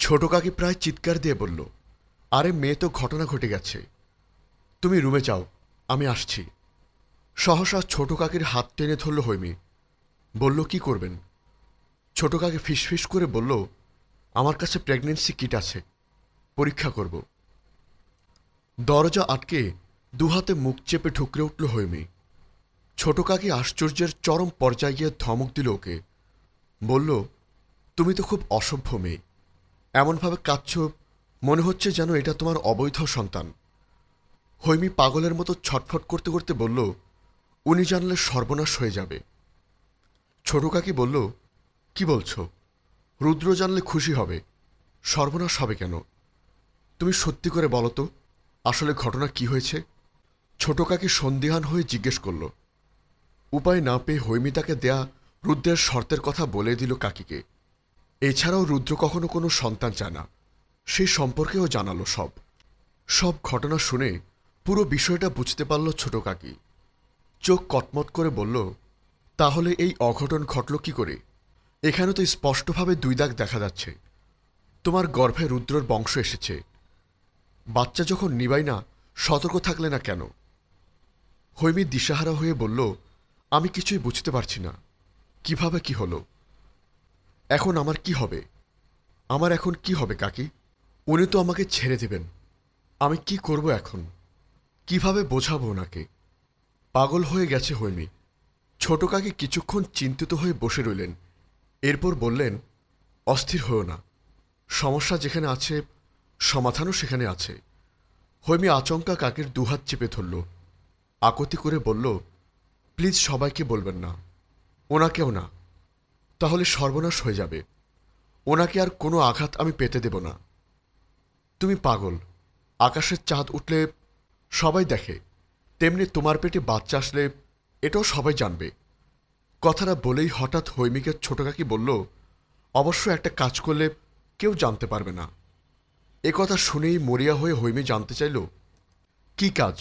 ছোট কাকি প্রায় চিৎকার দিয়ে বলল, আরে মেয়ে তো ঘটনা ঘটে গেছে, তুমি রুমে যাও, আমি আসছি। সহসা ছোট কাকির হাত টেনে ধরল হৈমি। বলল, কি করবেন? ছোট কাকি ফিসফিস করে বলল, আমার কাছে প্রেগন্যান্সি কিট আছে, পরীক্ষা করব। দরজা আটকে দুহাতে মুখ চেপে ঠুকরে উঠল হৈমি। ছোট কাকি আশ্চর্যের চরম পর্যায়ে গিয়ে ধমক দিল ওকে। বলল, তুমি তো খুব অসভ্য মেয়ে, এমনভাবে কাঁদছ মনে হচ্ছে যেন এটা তোমার অবৈধ সন্তান। হৈমি পাগলের মতো ছটফট করতে করতে বলল, উনি জানলে সর্বনাশ হয়ে যাবে। ছোট কাকি বলল, কি বলছো? রুদ্র জানলে খুশি হবে, সর্বনাশ হবে কেন? তুমি সত্যি করে বলো তো, আসলে ঘটনা কি হয়েছে? ছোট কাকি সন্দিহান হয়ে জিজ্ঞেস করল। উপায় না পেয়ে হৈমি তাকে দেয়া রুদ্রের শর্তের কথা বলে দিল কাকিকে। এছাড়াও রুদ্র কখনো কোনো সন্তান চায় না, সেই সম্পর্কেও জানালো সব সব ঘটনা শুনে পুরো বিষয়টা বুঝতে পারল ছোট কাকি। চোখ কটমট করে বলল, তাহলে এই অঘটন ঘটল কি করে? এখানে তো স্পষ্টভাবে 2 দাগ দেখা যাচ্ছে। তোমার গর্ভে রুদ্রর বংশ এসেছে। বাচ্চা যখন নিবাই না, সতর্ক থাকলে না কেন? হৈমি দিশাহারা হয়ে বলল, আমি কিছুই বুঝতে পারছি না, কিভাবে কি হলো। এখন আমার কি হবে? আমার এখন কি হবে কাকি? উনি তো আমাকে ছেড়ে দেবেন, আমি কি করব এখন? কিভাবে বোঝাবো ওনাকে? পাগল হয়ে গেছে হৈমি। ছোট কাকি কিছুক্ষণ চিন্তিত হয়ে বসে রইলেন। এরপর বললেন, অস্থির হও না, সমস্যা যেখানে আছে সমাধানও সেখানে আছে। হৈমি আচমকা কাকির দুহাত চেপে ধরল, আকুতি করে বলল, প্লিজ সবাইকে বলবেন না, ওনাকেও না, তাহলে সর্বনাশ হয়ে যাবে। ওনাকে আর কোনো আঘাত আমি পেতে দেব না। তুমি পাগল, আকাশের চাঁদ উঠলে সবাই দেখে, তেমনি তোমার পেটে বাচ্চা আসলে এটাও সবাই জানবে। কথাটা বলেই হঠাৎ হৈমিকে ছোট কাকি বলল, অবশ্য একটা কাজ করলে কেউ জানতে পারবে না। এ কথা শুনেই মরিয়া হয়ে হৈমি জানতে চাইল, কি কাজ?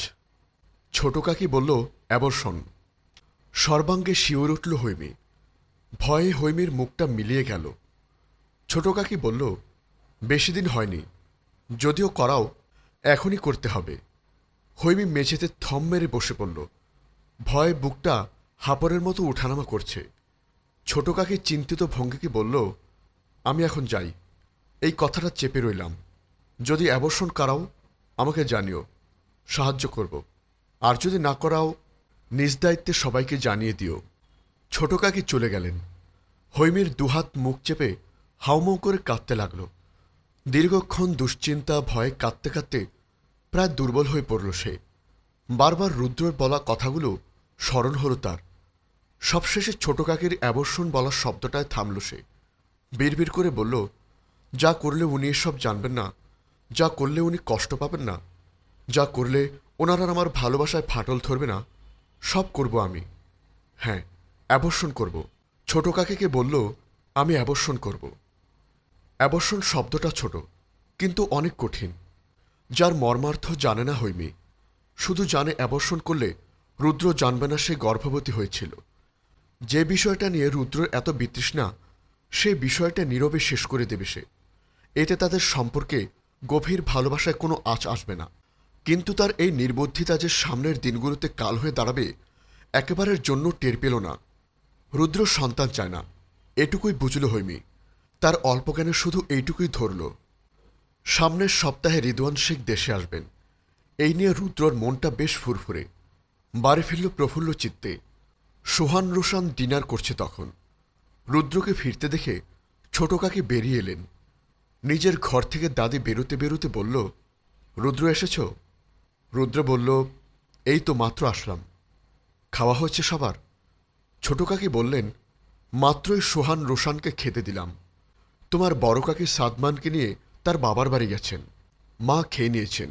ছোট কাকি বলল, অ্যাবর্ষণ। সর্বাঙ্গে শিওর উঠল হৈমি। ভয়ে হৈমির মুখটা মিলিয়ে গেল। ছোট কাকি বলল, বেশি দিন হয়নি, যদিও করাও এখনই করতে হবে। হৈমি মেঝেতে থম মেরে বসে পড়ল। ভয়ে বুকটা হাঁপড়ের মতো উঠানামা করছে। ছোট কাকি চিন্তিত ভঙ্গিকে বলল, আমি এখন যাই, এই কথাটা চেপে রইলাম। যদি অ্যাবর্ষণ করাও আমাকে জানিও, সাহায্য করব। আর যদি না করাও নিজ দায়িত্বে সবাইকে জানিয়ে দিও। ছোট কাকি চলে গেলেন। হৈমির দুহাত মুখ চেপে হাউমাউ করে কাঁদতে লাগল। দীর্ঘক্ষণ দুশ্চিন্তা ভয়ে কাঁদতে কাঁদতে প্রায় দুর্বল হয়ে পড়ল সে। বারবার রুদ্রর বলা কথাগুলো স্মরণ হল তার। সবশেষে ছোট কাকির অ্যাবর্ষণ বলার শব্দটায় থামল সে। বিড়বিড় করে বলল, যা করলে উনি এসব জানবেন না, যা করলে উনি কষ্ট পাবেন না, যা করলে ওনারা আমার ভালোবাসায় ফাটল ধরবে না, সব করব আমি। হ্যাঁ, অ্যাবর্ষণ করব। ছোট কাকিকে বলল, আমি অ্যাবর্ষণ করব। অ্যাবর্ষণ শব্দটা ছোট, কিন্তু অনেক কঠিন। যার মর্মার্থ জানে না হৈমি, শুধু জানে অ্যাবর্ষণ করলে রুদ্র জানবে না সে গর্ভবতী হয়েছিল। যে বিষয়টা নিয়ে রুদ্রর এত বিতৃষ্ণা, সেই বিষয়টা নীরবে শেষ করে দেবে সে। এতে তাদের সম্পর্কে গভীর ভালোবাসায় কোনো আঁচ আসবে না। কিন্তু তার এই নির্বুদ্ধিতা যে সামনের দিনগুলোতে কাল হয়ে দাঁড়াবে, একেবারের জন্য টের পেল না। রুদ্র সন্তান চায় না, এটুকুই বুঝল হৈমি। তার অল্প জ্ঞানে শুধু এইটুকুই ধরল। সামনের সপ্তাহে রিদওয়ান শেখ দেশে আসবেন, এই নিয়ে রুদ্রর মনটা বেশ ফুরফুরে। বাড়ি ফিরল প্রফুল্ল চিত্তে। সোহান রোশান ডিনার করছে তখন। রুদ্রকে ফিরতে দেখে ছোট কাকি বেরিয়ে এলেন। নিজের ঘর থেকে দাদি বেরোতে বেরোতে বলল, রুদ্র এসেছ? রুদ্র বলল, এই তো মাত্র আসলাম। খাওয়া হয়েছে সবার? ছোট কাকি বললেন, মাত্রই সোহান রোশানকে খেতে দিলাম। তোমার বড় কাকি সাদমানকে নিয়ে তার বাবার বাড়ি গেছেন, মা খেয়ে নিয়েছেন।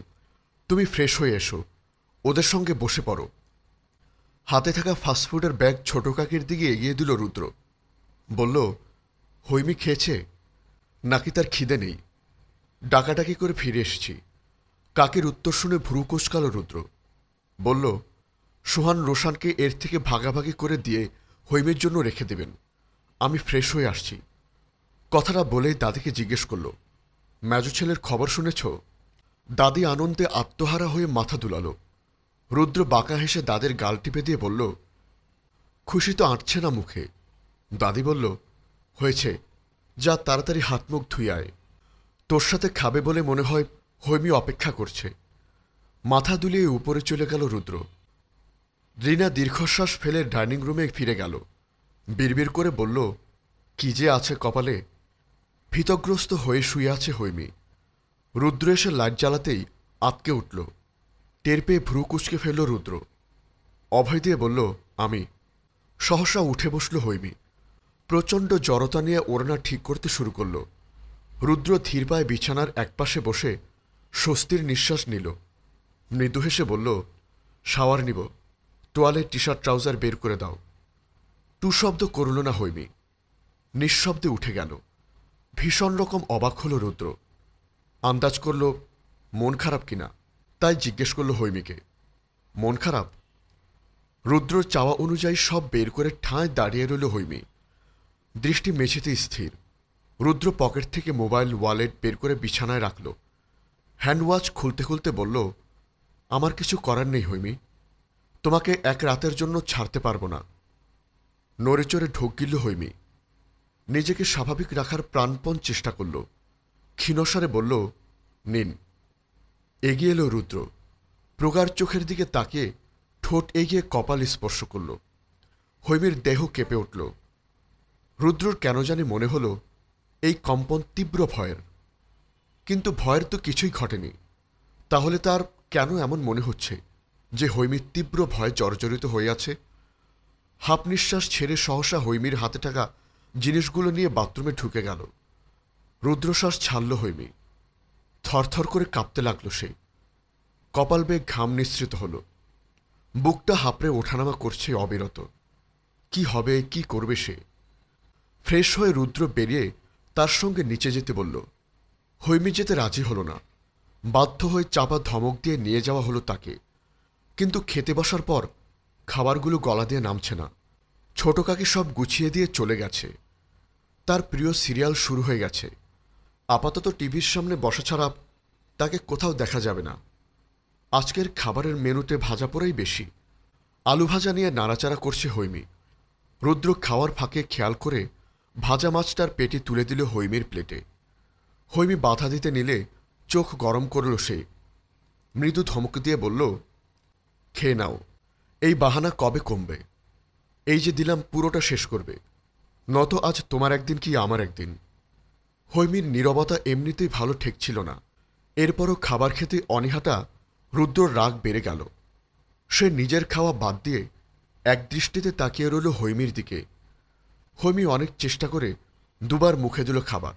তুমি ফ্রেশ হয়ে এসো, ওদের সঙ্গে বসে পড়ো। হাতে থাকা ফাস্টফুডের ব্যাগ ছোট কাকির দিকে এগিয়ে দিল রুদ্র। বলল, হৈমি খেয়েছে নাকি তার খিদে নেই? ডাকাডাকি করে ফিরে এসেছি। কাকির উত্তর শুনে ভ্রু কুঁচকাল রুদ্র। বলল, সোহান রোশানকে এর থেকে ভাগাভাগি করে দিয়ে হৈমির জন্য রেখে দেবেন, আমি ফ্রেশ হয়ে আসছি। কথাটা বলেই দাদিকে জিজ্ঞেস করল, মেজো ছেলের খবর শুনেছ? দাদি আনন্দে আত্মহারা হয়ে মাথা দুলালো। রুদ্র বাঁকা হেসে দাদের গাল টিপে দিয়ে বলল, খুশি তো আঁটছে না মুখে। দাদি বলল, হয়েছে, যা তাড়াতাড়ি হাত মুখ ধুয়ে আয়। তোর সাথে খাবে বলে মনে হয় হৈমি অপেক্ষা করছে। মাথা দুলিয়ে উপরে চলে গেল রুদ্র। রিনা দীর্ঘশ্বাস ফেলে ডাইনিং রুমে ফিরে গেল। বিড়বিড় করে বলল, কি যে আছে কপালে। ভীতগ্রস্ত হয়ে শুয়ে আছে হৈমি। রুদ্র এসে লাইট জ্বালাতেই আতকে উঠল। টের পেয়ে ভ্রু কুঁচকে ফেলল রুদ্র। অভয় দিয়ে বলল, আমি। সহসা উঠে বসল হৈমি। প্রচণ্ড জড়তা নিয়ে ওড়না ঠিক করতে শুরু করল। রুদ্র ধীর পায়ে বিছানার একপাশে বসে স্বস্তির নিঃশ্বাস নিল। মৃদু হেসে বলল, শাওয়ার নিব, তোয়ালে টি শার্ট ট্রাউজার বের করে দাও। টু শব্দ করল না হৈমি। নিঃশব্দে উঠে গেল। ভীষণ রকম অবাক হল রুদ্র। আন্দাজ করল মন খারাপ কিনা, তাই জিজ্ঞেস করল হৈমিকে, মন খারাপ? রুদ্রর চাওয়া অনুযায়ী সব বের করে ঠাঁই দাঁড়িয়ে রইল হৈমি। দৃষ্টি মেঝেতে স্থির। রুদ্র পকেট থেকে মোবাইল ওয়ালেট বের করে বিছানায় রাখল। হ্যান্ডওয়াচ খুলতে খুলতে বলল, আমার কিছু করার নেই হৈমি, তোমাকে এক রাতের জন্য ছাড়তে পারব না। নড়ে চড়ে ঢোক গিলল হৈমি। নিজেকে স্বাভাবিক রাখার প্রাণপণ চেষ্টা করল। ক্ষীণস্বরে বলল, নিন। এগিয়ে এলো রুদ্র। প্রগাঢ় চোখের দিকে তাকিয়ে ঠোঁট এগিয়ে কপাল স্পর্শ করল। হৈমির দেহ কেঁপে উঠল। রুদ্রর কেন জানি মনে হল এই কম্পন তীব্র ভয়ের। কিন্তু ভয়ের তো কিছুই ঘটেনি। তাহলে তার কেন এমন মনে হচ্ছে যে হৈমির তীব্র ভয়ে জর্জরিত হয়ে আছে? হাফ নিঃশ্বাস ছেড়ে সহসা হৈমির হাতে থাকা জিনিসগুলো নিয়ে বাথরুমে ঢুকে গেল। রুদ্রশ্বাস ছাড়ল হৈমি। থরথর করে কাঁপতে লাগল সে। কপাল বেয়ে ঘাম নিঃসৃত হল। বুকটা হাঁপড়ে ওঠানামা করছে অবিরত। কি হবে, কি করবে সে? ফ্রেশ হয়ে রুদ্র বেরিয়ে তার সঙ্গে নিচে যেতে বলল। হৈমি যেতে রাজি হল না। বাধ্য হয়ে চাপা ধমক দিয়ে নিয়ে যাওয়া হলো তাকে। কিন্তু খেতে বসার পর খাবারগুলো গলা দিয়ে নামছে না। ছোট কাকি সব গুছিয়ে দিয়ে চলে গেছে। তার প্রিয় সিরিয়াল শুরু হয়ে গেছে। আপাতত টিভির সামনে বসা ছাড়া তাকে কোথাও দেখা যাবে না। আজকের খাবারের মেনুতে ভাজা পোড়াই বেশি। আলু ভাজা নিয়ে নাড়াচাড়া করছে হৈমি। রুদ্র খাওয়ার ফাঁকে খেয়াল করে ভাজা মাছটার পেটি তুলে দিল হৈমির প্লেটে। হৈমি বাধা দিতে নিলে চোখ গরম করল সে। মৃদু ধমক দিয়ে বলল, খেয়ে নাও, এই বাহানা কবে কমবে? এই যে দিলাম পুরোটা শেষ করবে, নত আজ তোমার একদিন কি আমার একদিন। হৈমির নীরবতা এমনিতেই ভালো ঠেকছিল না। এরপরও খাবার খেতে অনীহাটা রুদ্রর রাগ বেড়ে গেল। সে নিজের খাওয়া বাদ দিয়ে একদৃষ্টিতে তাকিয়ে রইল হৈমির দিকে। হৈমি অনেক চেষ্টা করে দুবার মুখে দিল খাবার।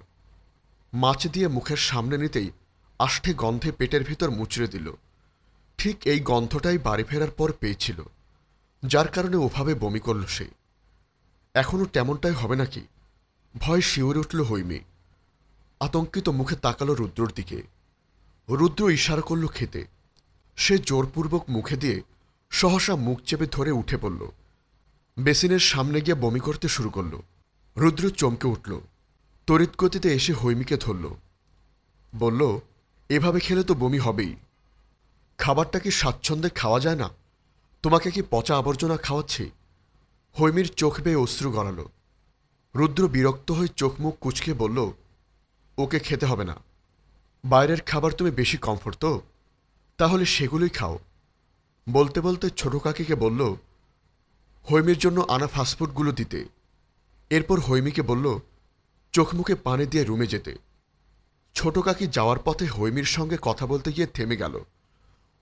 মাছ দিয়ে মুখের সামনে নিতেই আষ্ঠে গন্ধে পেটের ভিতর মুচড়ে দিল। ঠিক এই গন্ধটাই বাড়ি ফেরার পর পেয়েছিল, যার কারণে ওভাবে বমি করল সে। এখনও তেমনটাই হবে নাকি? ভয় শিউরে উঠল হৈমি। আতঙ্কিত মুখে তাকালো রুদ্রর দিকে। রুদ্র ইশারা করল খেতে। সে জোরপূর্বক মুখে দিয়ে সহসা মুখ চেপে ধরে উঠে পড়ল। বেসিনের সামনে গিয়ে বমি করতে শুরু করল। রুদ্র চমকে উঠল। তড়িৎ গতিতে এসে হৈমিকে ধরল। বলল, এভাবে খেলে তো বমি হবেই। খাবারটা কি স্বাচ্ছন্দ্যে খাওয়া যায় না? তোমাকে কি পচা আবর্জনা খাওয়াচ্ছি? হৈমির চোখ বেয়ে অশ্রু গড়াল। রুদ্র বিরক্ত হয়ে চোখ মুখ কুঁচকে বলল, ওকে খেতে হবে না। বাইরের খাবার তুমি বেশি কমফোর্ট তো, তাহলে সেগুলোই খাও। বলতে বলতে ছোট কাকিকে বলল হৈমির জন্য আনা ফাস্টফুডগুলো দিতে। এরপর হৈমিকে বলল চোখ মুখে পানি দিয়ে রুমে যেতে। ছোট কাকি যাওয়ার পথে হৈমির সঙ্গে কথা বলতে গিয়ে থেমে গেল।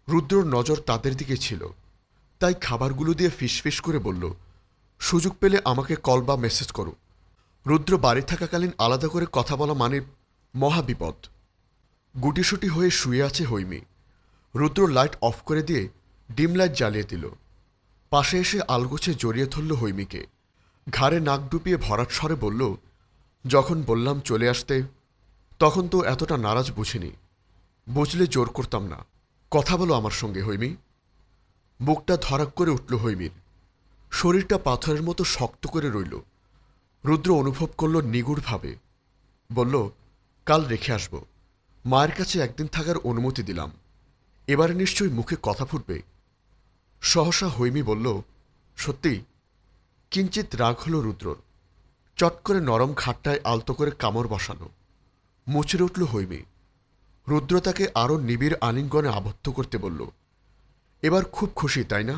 রুদ্রর নজর তাদের দিকে ছিল, তাই খাবারগুলো দিয়ে ফিসফিস করে বলল, সুযোগ পেলে আমাকে কল বা মেসেজ করো। রুদ্র বাড়ি থাকাকালীন আলাদা করে কথা বলা মানে মহাবিপদ। গুটিসুটি হয়ে শুয়ে আছে হৈমি। রুদ্র লাইট অফ করে দিয়ে ডিম লাইট জ্বালিয়ে দিল। পাশে এসে আলগোছে জড়িয়ে ধরল হৈমিকে। ঘাড়ে নাক ডুবিয়ে ভরাট স্বরে বলল, যখন বললাম চলে আসতে, তখন তো এতটা নারাজ বুঝিনি। বুঝলে জোর করতাম না। কথা বলো আমার সঙ্গে হৈমি। বুকটা ধরাক করে উঠল হৈমির। শরীরটা পাথরের মতো শক্ত করে রইল। রুদ্র অনুভব করল নিগুড়ভাবে। বলল, কাল রেখে আসব, মায়ের কাছে একদিন থাকার অনুমতি দিলাম। এবারে নিশ্চয়ই মুখে কথা ফুটবে। সহসা হৈমি বলল, সত্যি? কিঞ্চিত রাগ হল রুদ্রর। চট করে নরম ঘাটটায় আলতো করে কামড় বসালো। মুচড়ে উঠল হৈমি। রুদ্র তাকে আরও নিবিড় আলিঙ্গনে আবদ্ধ করতে বলল। এবার খুব খুশি, তাই না?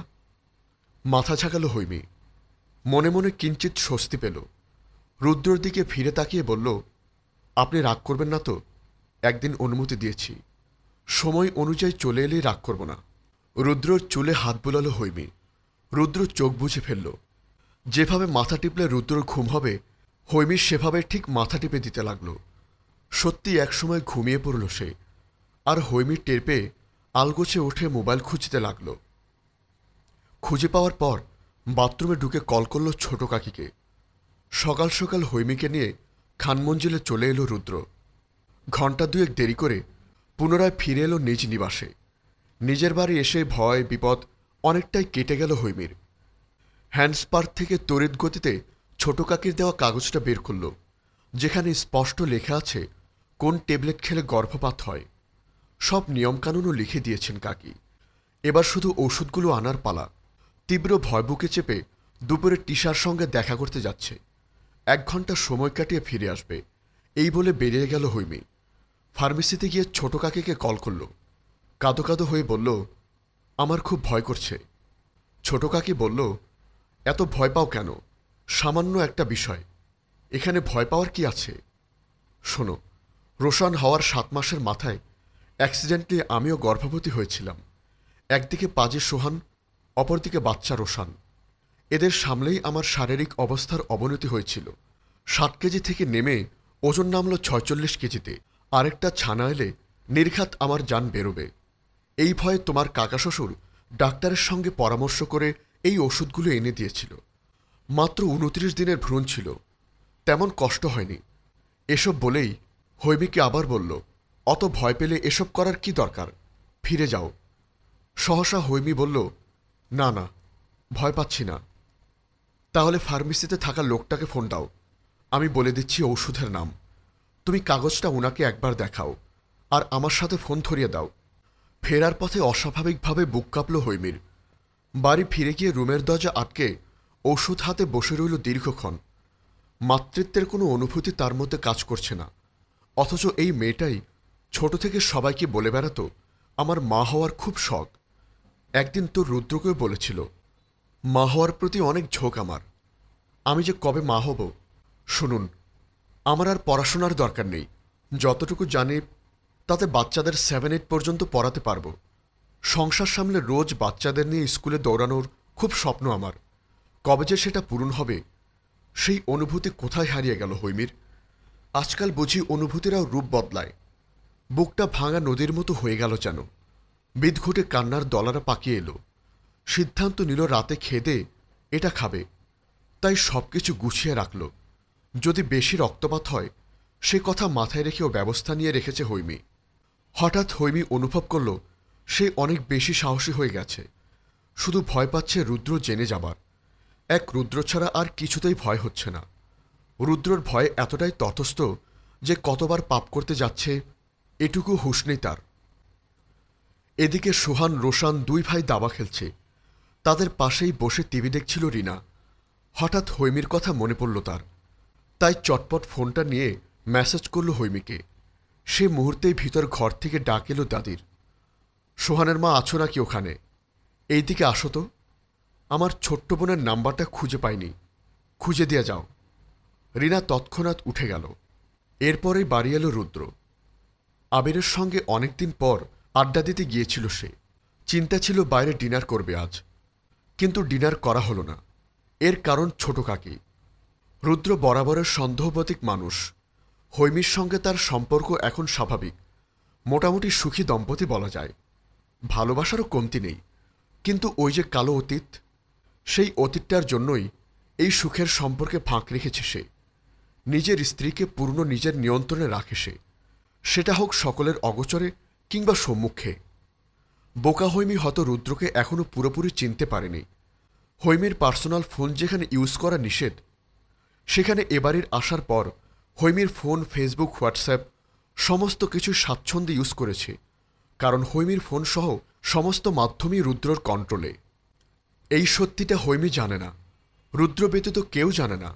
মাথা ঝাঁকালো হৈমি। মনে মনে কিঞ্চিত স্বস্তি পেল। রুদ্রর দিকে ফিরে তাকিয়ে বলল, আপনি রাগ করবেন না তো? একদিন অনুমতি দিয়েছি, সময় অনুযায়ী চলে এলেই রাগ করব না। রুদ্রর চুলে হাত বুলালো হৈমি। রুদ্র চোখ বুজে ফেলল। যেভাবে মাথা টিপলে রুদ্রর ঘুম হবে, হৈমি সেভাবে ঠিক মাথা টিপে দিতে লাগল। সত্যি একসময় ঘুমিয়ে পড়ল সে। আর হৈমি টের পেয়ে আলগোছে উঠে মোবাইল খুঁজতে লাগল। খুঁজে পাওয়ার পর বাথরুমে ঢুকে কল করল ছোট কাকিকে। সকাল সকাল হৈমিকে নিয়ে খানমঞ্জিলে চলে এলো রুদ্র। ঘণ্টা দুয়েক দেরি করে পুনরায় ফিরে এলো নিজ নিবাসে। নিজের বাড়ি এসে ভয় বিপদ অনেকটাই কেটে গেল হৈমির। হ্যান্ডস্পার থেকে তড়িৎ গতিতে ছোট কাকির দেওয়া কাগজটা বের করল, যেখানে স্পষ্ট লেখা আছে কোন ট্যাবলেট খেলে গর্ভপাত হয়। সব নিয়মকানুনও লিখে দিয়েছেন কাকি। এবার শুধু ওষুধগুলো আনার পালা। তীব্র ভয় বুকে চেপে দুপুরে টিশার সঙ্গে দেখা করতে যাচ্ছে। 1 ঘন্টা সময় কাটিয়ে ফিরে আসবে, এই বলে বেরিয়ে গেল হৈমি। ফার্মেসিতে গিয়ে ছোট কাকিকে কল করল। কাঁদো কাঁদো হয়ে বলল, আমার খুব ভয় করছে। ছোট কাকি বলল, এত ভয় পাও কেন? সামান্য একটা বিষয়, এখানে ভয় পাওয়ার কি আছে? শোনো, রোশান হওয়ার 7 মাসের মাথায় অ্যাক্সিডেন্টলি আমিও গর্ভবতী হয়েছিলাম। একদিকে পাজে সোহান, অপরদিকে বাচ্চা রোশান। এদের সামলেই আমার শারীরিক অবস্থার অবনতি হয়েছিল। 7 কেজি থেকে নেমে ওজন নামল 46 কেজিতে। আরেকটা ছানা এলে নির্ঘাত আমার জান বেরোবে। এই ভয়ে তোমার কাকা শ্বশুর ডাক্তারের সঙ্গে পরামর্শ করে এই ওষুধগুলো এনে দিয়েছিল। মাত্র 29 দিনের ভ্রূণ ছিল, তেমন কষ্ট হয়নি। এসব বলেই হৈমিকে আবার বলল, অত ভয় পেলে এসব করার কি দরকার? ফিরে যাও। সহসা হৈমি বলল, না না, ভয় পাচ্ছি না। তাহলে ফার্মেসিতে থাকা লোকটাকে ফোন দাও, আমি বলে দিচ্ছি ঔষধের নাম। তুমি কাগজটা ওনাকে একবার দেখাও, আর আমার সাথে ফোন ধরিয়ে দাও। ফেরার পথে অস্বাভাবিকভাবে বুক কাঁপল হৈমির। বাড়ি ফিরে গিয়ে রুমের দরজা আটকে ওষুধ হাতে বসে রইল দীর্ঘক্ষণ। মাতৃত্বের কোনো অনুভূতি তার মধ্যে কাজ করছে না। অথচ এই মেয়েটাই ছোট থেকে সবাইকে বলে বেড়াতো আমার মা হওয়ার খুব শখ। একদিন তো রুদ্রকেও বলেছিল, মা হওয়ার প্রতি অনেক ঝোঁক আমার। আমি যে কবে মা হব। শুনুন, আমার আর পড়াশোনার দরকার নেই। যতটুকু জানি তাতে বাচ্চাদের 7-8 পর্যন্ত পড়াতে পারবো। সংসার সামলে রোজ বাচ্চাদের নিয়ে স্কুলে দৌড়ানোর খুব স্বপ্ন আমার। কবে যে সেটা পূরণ হবে, সেই অনুভূতি কোথায় হারিয়ে গেল হৈমির। আজকাল বুঝি অনুভূতিরাও রূপ বদলায়। বুকটা ভাঙা নদীর মতো হয়ে গেল যেন। বিদঘুটে কান্নার দলারা পাকিয়ে এলো। সিদ্ধান্ত নিল রাতে খেদে এটা খাবে। তাই সবকিছু গুছিয়ে রাখল। যদি বেশি রক্তপাত হয় সে কথা মাথায় রেখেও ব্যবস্থা নিয়ে রেখেছে হৈমি। হঠাৎ হৈমি অনুভব করল সে অনেক বেশি সাহসী হয়ে গেছে। শুধু ভয় পাচ্ছে রুদ্র জেনে যাবার। এক রুদ্র ছাড়া আর কিছুতেই ভয় হচ্ছে না। রুদ্রর ভয় এতটাই তটস্থ যে কতবার পাপ করতে যাচ্ছে এটুকু হুঁশ নেই তার। এদিকে সোহান রোশান 2 ভাই দাবা খেলছে। তাদের পাশেই বসে টিভি দেখছিল রিনা। হঠাৎ হৈমির কথা মনে পড়ল তার। তাই চটপট ফোনটা নিয়ে মেসেজ করল হৈমিকে। সে মুহূর্তেই ভিতর ঘর থেকে ডাক এলো দাদির। সোহানের মা আছো নাকি ওখানে? এইদিকে আসো তো। আমার ছোট্ট বোনের নাম্বারটা খুঁজে পাইনি, খুঁজে দিয়ে যাও। রিনা তৎক্ষণাৎ উঠে গেল। এরপরেই বাড়ি এলো রুদ্র। আবিরের সঙ্গে অনেকদিন পর আড্ডা দিতে গিয়েছিল সে। চিন্তা ছিল বাইরে ডিনার করবে আজ, কিন্তু ডিনার করা হলো না। এর কারণ ছোট কাকি। রুদ্র বরাবরের সন্দেহবতিক মানুষ। হৈমির সঙ্গে তার সম্পর্ক এখন স্বাভাবিক, মোটামুটি সুখী দম্পতি বলা যায়। ভালোবাসারও কমতি নেই, কিন্তু ওই যে কালো অতীত, সেই অতীতটার জন্যই এই সুখের সম্পর্কে ফাঁক রেখেছে সে। নিজের স্ত্রীকে পূর্ণ নিজের নিয়ন্ত্রণে রাখে সে, সেটা হোক সকলের অগোচরে কিংবা সম্মুখে। বোকা হৈমি হয়তো রুদ্রকে এখনও পুরোপুরি চিনতে পারেনি। হৈমির পার্সোনাল ফোন যেখানে ইউজ করা নিষেধ, সেখানে এবারের আসার পর হৈমির ফোন, ফেসবুক, হোয়াটসঅ্যাপ সমস্ত কিছু স্বাচ্ছন্দ্যে ইউজ করেছে, কারণ হৈমির ফোন সহ সমস্ত মাধ্যমই রুদ্রর কন্ট্রোলে। এই সত্যিটা হৈমি জানে না, রুদ্র ব্যতীত কেউ জানে না।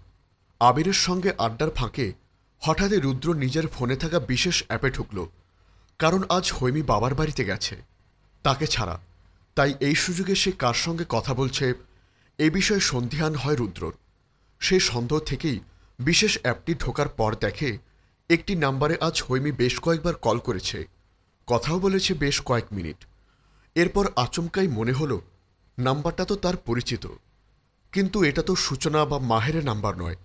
আবিরের সঙ্গে আড্ডার ফাঁকে হঠাৎই রুদ্র নিজের ফোনে থাকা বিশেষ অ্যাপে ঢুকল, কারণ আজ হৈমি বাবার বাড়িতে গেছে তাকে ছাড়া। তাই এই সুযোগে সে কার সঙ্গে কথা বলছে এ বিষয়ে সন্দিহান হয় রুদ্রর। সেই সন্দেহ থেকেই বিশেষ অ্যাপটি ঢোকার পর দেখে একটি নাম্বারে আজ হৈমি বেশ কয়েকবার কল করেছে, কথাও বলেছে বেশ কয়েক মিনিট। এরপর আচমকাই মনে হলো নাম্বারটা তো তার পরিচিত, কিন্তু এটা তো সূচনা বা মাহেরের নাম্বার নয়,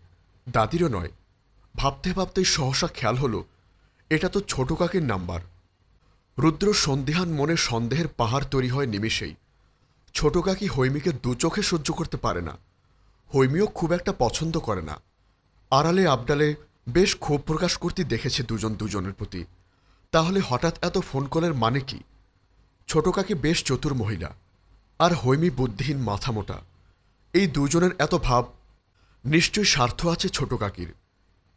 দাদিরও নয়। ভাবতে ভাবতেই সহসা খেয়াল হলো এটা তো ছোট কাকের নাম্বার। রুদ্র সন্দেহান মনে সন্দেহের পাহাড় তৈরি হয় নিমেষেই। ছোট কাকি হৈমিকে দু চোখে সহ্য করতে পারে না, হৈমিও খুব একটা পছন্দ করে না। আড়ালে আবডালে বেশ ক্ষোভ প্রকাশ করতে দেখেছে দুজন দুজনের প্রতি। তাহলে হঠাৎ এত ফোন কলের মানে কি? ছোট কাকি বেশ চতুর মহিলা, আর হৈমি বুদ্ধিহীন মাথামোটা। এই দুজনের এত ভাব, নিশ্চয়ই স্বার্থ আছে ছোট কাকির।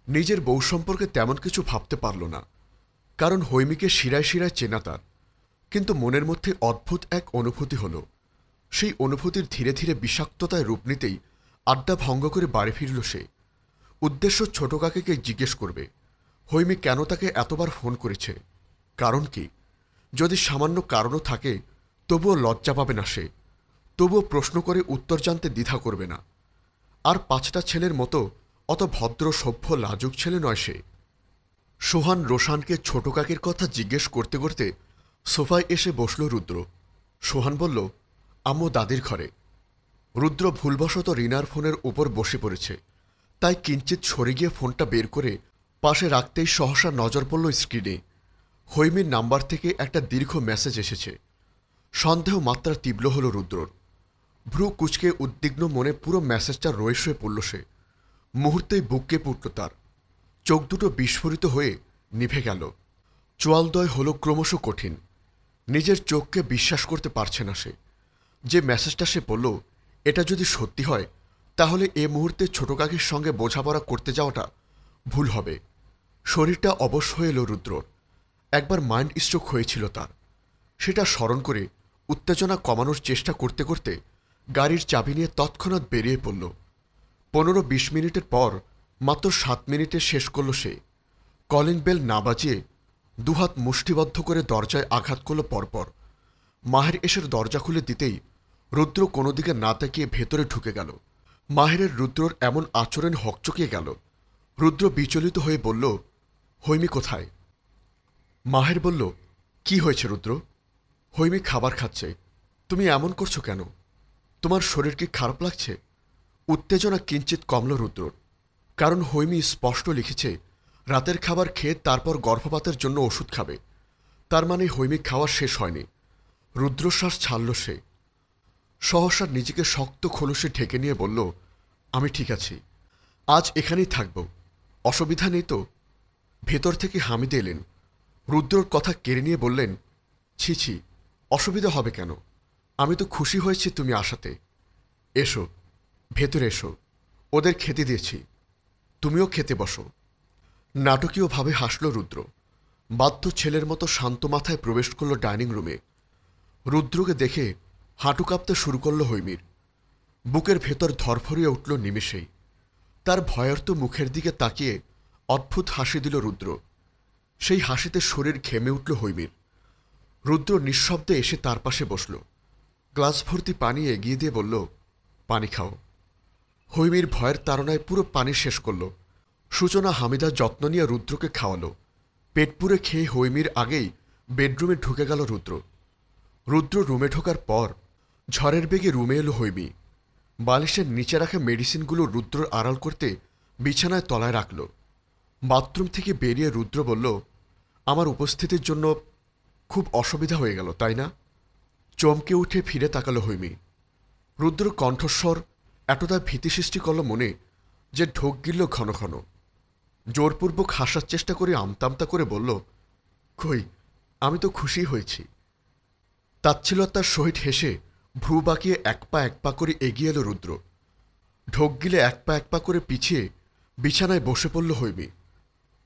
নিজের বউ সম্পর্কে তেমন কিছু ভাবতে পারল না, কারণ হৈমিকে শিরায় শিরায় চেনা তার। কিন্তু মনের মধ্যে অদ্ভুত এক অনুভূতি হল। সেই অনুভূতির ধীরে ধীরে বিষাক্ততায় রূপ নিতেই আড্ডা ভঙ্গ করে বাড়ি ফিরল সে। উদ্দেশ্য ছোট কাকিকে জিজ্ঞেস করবে হৈমি কেন তাকে এতবার ফোন করেছে, কারণ কি। যদি সামান্য কারণও থাকে তবুও লজ্জা পাবে না সে, তবুও প্রশ্ন করে উত্তর জানতে দ্বিধা করবে না। আর পাঁচটা ছেলের মতো অত ভদ্র সভ্য লাজুক ছেলে নয় সে। সোহান রোশানকে ছোট কাকির কথা জিজ্ঞেস করতে করতে সোফায় এসে বসল রুদ্র। সোহান বলল, আম্মু দাদির ঘরে। রুদ্র ভুলবশত রিনার ফোনের উপর বসে পড়েছে, তাই কিঞ্চিত সরে গিয়ে ফোনটা বের করে পাশে রাখতেই সহসা নজর পড়ল স্ক্রিনে। হৈমির নাম্বার থেকে একটা দীর্ঘ মেসেজ এসেছে। সন্দেহ মাত্রা তীব্র হল রুদ্রর। ভ্রু কুচকে উদ্বিগ্ন মনে পুরো মেসেজটা রয়ে শুয়ে পড়ল সে। মুহূর্তেই বুক কেঁপে উঠল তার। চোখ দুটো বিস্ফোরিত হয়ে নিভে গেল। চোয়ালদয় হল ক্রমশ কঠিন। নিজের চোখকে বিশ্বাস করতে পারছে না সে। যে মেসেজটা সে পড়ল, এটা যদি সত্যি হয় তাহলে এ মুহূর্তে ছোট কাকির সঙ্গে বোঝাপড়া করতে যাওয়াটা ভুল হবে। শরীরটা অবশ হয়ে এলো রুদ্রর। একবার মাইন্ড স্ট্রোক হয়েছিল তার। সেটা স্মরণ করে উত্তেজনা কমানোর চেষ্টা করতে করতে গাড়ির চাবি নিয়ে তৎক্ষণাৎ বেরিয়ে পড়ল। 15-20 মিনিটের পর মাত্র 7 মিনিটে শেষ করল সে। কলিং বেল না বাজিয়ে দুহাত মুষ্টিবদ্ধ করে দরজায় আঘাত করল পরপর। মাহের এসে দরজা খুলে দিতেই রুদ্র কোনো দিকে না তাকিয়ে ভেতরে ঢুকে গেল। মাহেরের রুদ্রর এমন আচরণ হকচকিয়ে গেল। রুদ্র বিচলিত হয়ে বলল, হৈমি কোথায়? মাহের বলল, কি হয়েছে রুদ্র? হৈমি খাবার খাচ্ছে, তুমি এমন করছো কেন? তোমার শরীর কি খারাপ লাগছে? উত্তেজনা কিঞ্চিত কমল রুদ্রর, কারণ হৈমি স্পষ্ট লিখেছে রাতের খাবার খেয়ে তারপর গর্ভপাতের জন্য ওষুধ খাবে। তার মানে হৈমি খাওয়া শেষ হয়নি। রুদ্রশ্বাস ছাড়ল সে। সহসা নিজেকে শক্ত খোলসে ঢেকে নিয়ে বলল, আমি ঠিক আছি, আজ এখানেই থাকব, অসুবিধা নেই তো? ভেতর থেকে হামিদে এলেন। রুদ্রর কথা কেড়ে নিয়ে বললেন, ছি ছি, অসুবিধা হবে কেন? আমি তো খুশি হয়েছি তুমি আসাতে। এসো, ভেতরে এসো, ওদের খেতে দিয়েছি, তুমিও খেতে বসো। নাটকীয়ভাবে হাসল রুদ্র। বাধ্য ছেলের মতো শান্ত মাথায় প্রবেশ করল ডাইনিং রুমে। রুদ্রকে দেখে হাঁটু কাঁপতে শুরু করল হৈমির। বুকের ভেতর ধরফরিয়ে উঠল নিমেষেই। তার ভয়ার্ত মুখের দিকে তাকিয়ে অদ্ভুত হাসি দিল রুদ্র। সেই হাসিতে শরীর ঘেমে উঠল হৈমির। রুদ্র নিঃশব্দে এসে তার পাশে বসল। গ্লাস ভর্তি পানি এগিয়ে দিয়ে বলল, পানি খাও। হৈমির ভয়ের তাড়নায় পুরো পানি শেষ করল। সূচনা হামিদা যত্ন নিয়ে রুদ্রকে খাওয়ালো। পেট পুরে খেয়ে হৈমির আগেই বেডরুমে ঢুকে গেল রুদ্র। রুদ্র রুমে ঢোকার পর ঝড়ের বেগে রুমে এলো হৈমি। বালিশের নিচে রাখা মেডিসিনগুলো রুদ্রর আড়াল করতে বিছানায় তলায় রাখল। বাথরুম থেকে বেরিয়ে রুদ্র বলল, আমার উপস্থিতির জন্য খুব অসুবিধা হয়ে গেল, তাই না? চমকে উঠে ফিরে তাকালো হৈমি। রুদ্র কণ্ঠস্বর এতটা ভীতি সৃষ্টি করল মনে যে ঢোক গিলল ঘন ঘন। জোরপূর্বক হাসার চেষ্টা করে আমতামতা করে বলল, কই, আমি তো খুশি হয়েছি। তাচ্ছিলতার সহিত হেসে ভ্রু বাঁকিয়ে এক পা করে এগিয়ে এলো রুদ্র। ঢোক গিলে এক পা করে পিছিয়ে বিছানায় বসে পড়ল হৈমি।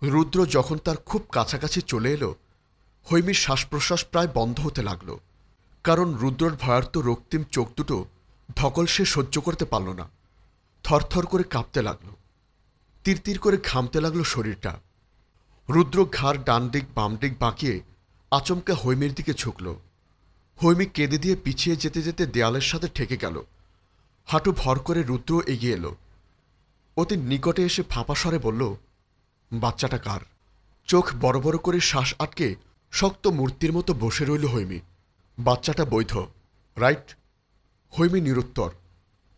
রুদ্র যখন তার খুব কাছাকাছি চলে এলো, হৈমীর শ্বাস প্রশ্বাস প্রায় বন্ধ হতে লাগল। কারণ রুদ্রর ভয়ার্ত রক্তিম চোখ দুটো ধকল সে সহ্য করতে পারল না। থরথর করে কাঁপতে লাগল, তিরতির করে ঘামতে লাগলো শরীরটা। রুদ্র ঘাড় ডান দিক বাম দিক বাঁকিয়ে আচমকা হৈমীর দিকে ঝুঁকল। হৈমী কেঁদে দিয়ে পিছিয়ে যেতে যেতে দেয়ালের সাথে ঠেকে গেল। হাঁটু ভর করে রুদ্র এগিয়ে এলো। অতি নিকটে এসে ফাঁপা স্বরে বলল, বাচ্চাটা কার? চোখ বড় বড় করে শ্বাস আটকে শক্ত মূর্তির মতো বসে রইল হৈমী। বাচ্চাটা বৈধ, রাইট? হৈমী নিরুত্তর,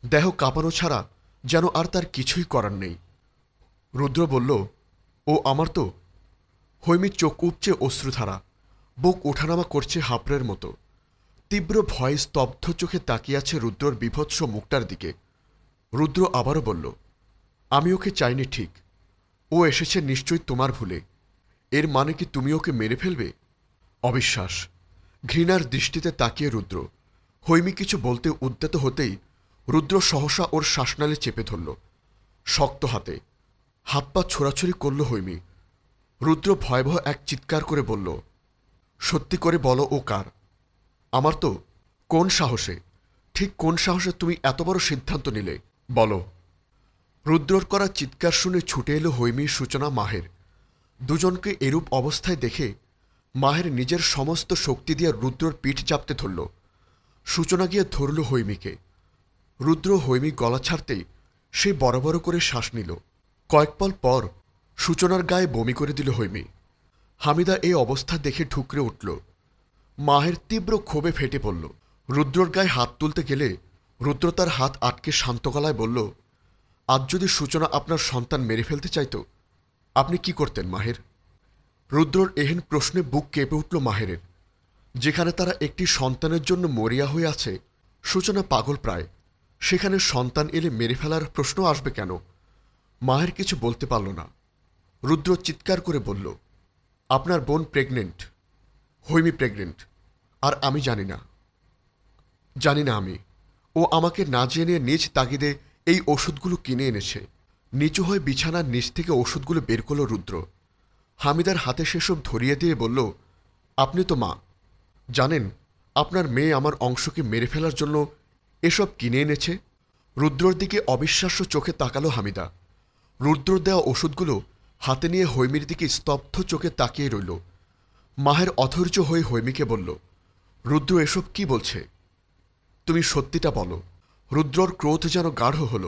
দেহ কাঁপানো ছাড়া যেন আর তার কিছুই করার নেই। রুদ্র বলল, ও আমার তো। হৈমীর চোখ উপচে অশ্রুধারা, বুক ওঠানামা করছে হাঁপড়ের মতো। তীব্র ভয়ে স্তব্ধ চোখে তাকিয়ে আছে রুদ্রর বিভৎস মুখটার দিকে। রুদ্র আবারও বলল, আমি ওকে চাইনি ঠিক। ও এসেছে নিশ্চয়ই তোমার ভুলে। এর মানে কি তুমি ওকে মেরে ফেলবে? অবিশ্বাস, ঘৃণার দৃষ্টিতে তাকিয়ে রুদ্র। হৈমী কিছু বলতে উদ্যত হতেই রুদ্র সহসা ওর শ্বাসনালী চেপে ধরল শক্ত হাতে। হাত পা ছোড়াছুড়ি করল হৈমী। রুদ্র ভয়াবহ এক চিৎকার করে বলল, সত্যি করে বলো ও কার? আমার তো। কোন সাহসে, ঠিক কোন সাহসে তুমি এত বড় সিদ্ধান্ত নিলে বলো? রুদ্রর করা চিৎকার শুনে ছুটে এলো হৈমী, সূচনা, মাহের। দুজনকে এরূপ অবস্থায় দেখে মাহের নিজের সমস্ত শক্তি দিয়ে রুদ্রর পিঠ চাপতে ধরল। সূচনা গিয়ে ধরল হৈমীকে। রুদ্র হৈমী গলা ছাড়তেই সে বড় বড় করে শ্বাস নিল। কয়েক পল পর সূচনার গায়ে বমি করে দিল হৈমী। হামিদা এই অবস্থা দেখে ঠুকরে উঠল। মাহের তীব্র ক্ষোভে ফেটে পড়ল। রুদ্রর গায়ে হাত তুলতে গেলে রুদ্র তার হাত আটকে শান্ত গলায় বলল, আজ যদি সূচনা আপনার সন্তান মেরে ফেলতে চাইত, আপনি কি করতেন মাহের? রুদ্রর এহেন প্রশ্নে বুক কেঁপে উঠল মাহেরের। যেখানে তারা একটি সন্তানের জন্য মরিয়া হয়ে আছে, সূচনা পাগল প্রায়, সেখানে সন্তান এলে মেরে ফেলার প্রশ্ন আসবে কেন? মাহের কিছু বলতে পারল না। রুদ্র চিৎকার করে বলল, আপনার বোন প্রেগনেন্ট, হৈমী প্রেগনেন্ট, আর আমি জানি না। জানি না আমি। ও আমাকে না জেনে নিজ তাগিদে এই ওষুধগুলো কিনে এনেছে। নিচু হয়ে বিছানার নিচ থেকে ওষুধগুলো বের করল রুদ্র। হামিদার হাতে সেসব ধরিয়ে দিয়ে বলল, আপনি তো মা, জানেন আপনার মেয়ে আমার অংশকে মেরে ফেলার জন্য এসব কিনে এনেছে। রুদ্রর দিকে অবিশ্বাস্য চোখে তাকালো হামিদা। রুদ্রর দেওয়া ওষুধগুলো হাতে নিয়ে হৈমীর দিকে স্তব্ধ চোখে তাকিয়ে রইল। মাহের অধৈর্য হয়ে হৈমীকে বলল, রুদ্র এসব কি বলছে? তুমি সত্যিটা বলো। রুদ্রর ক্রোধ যেন গাঢ় হল।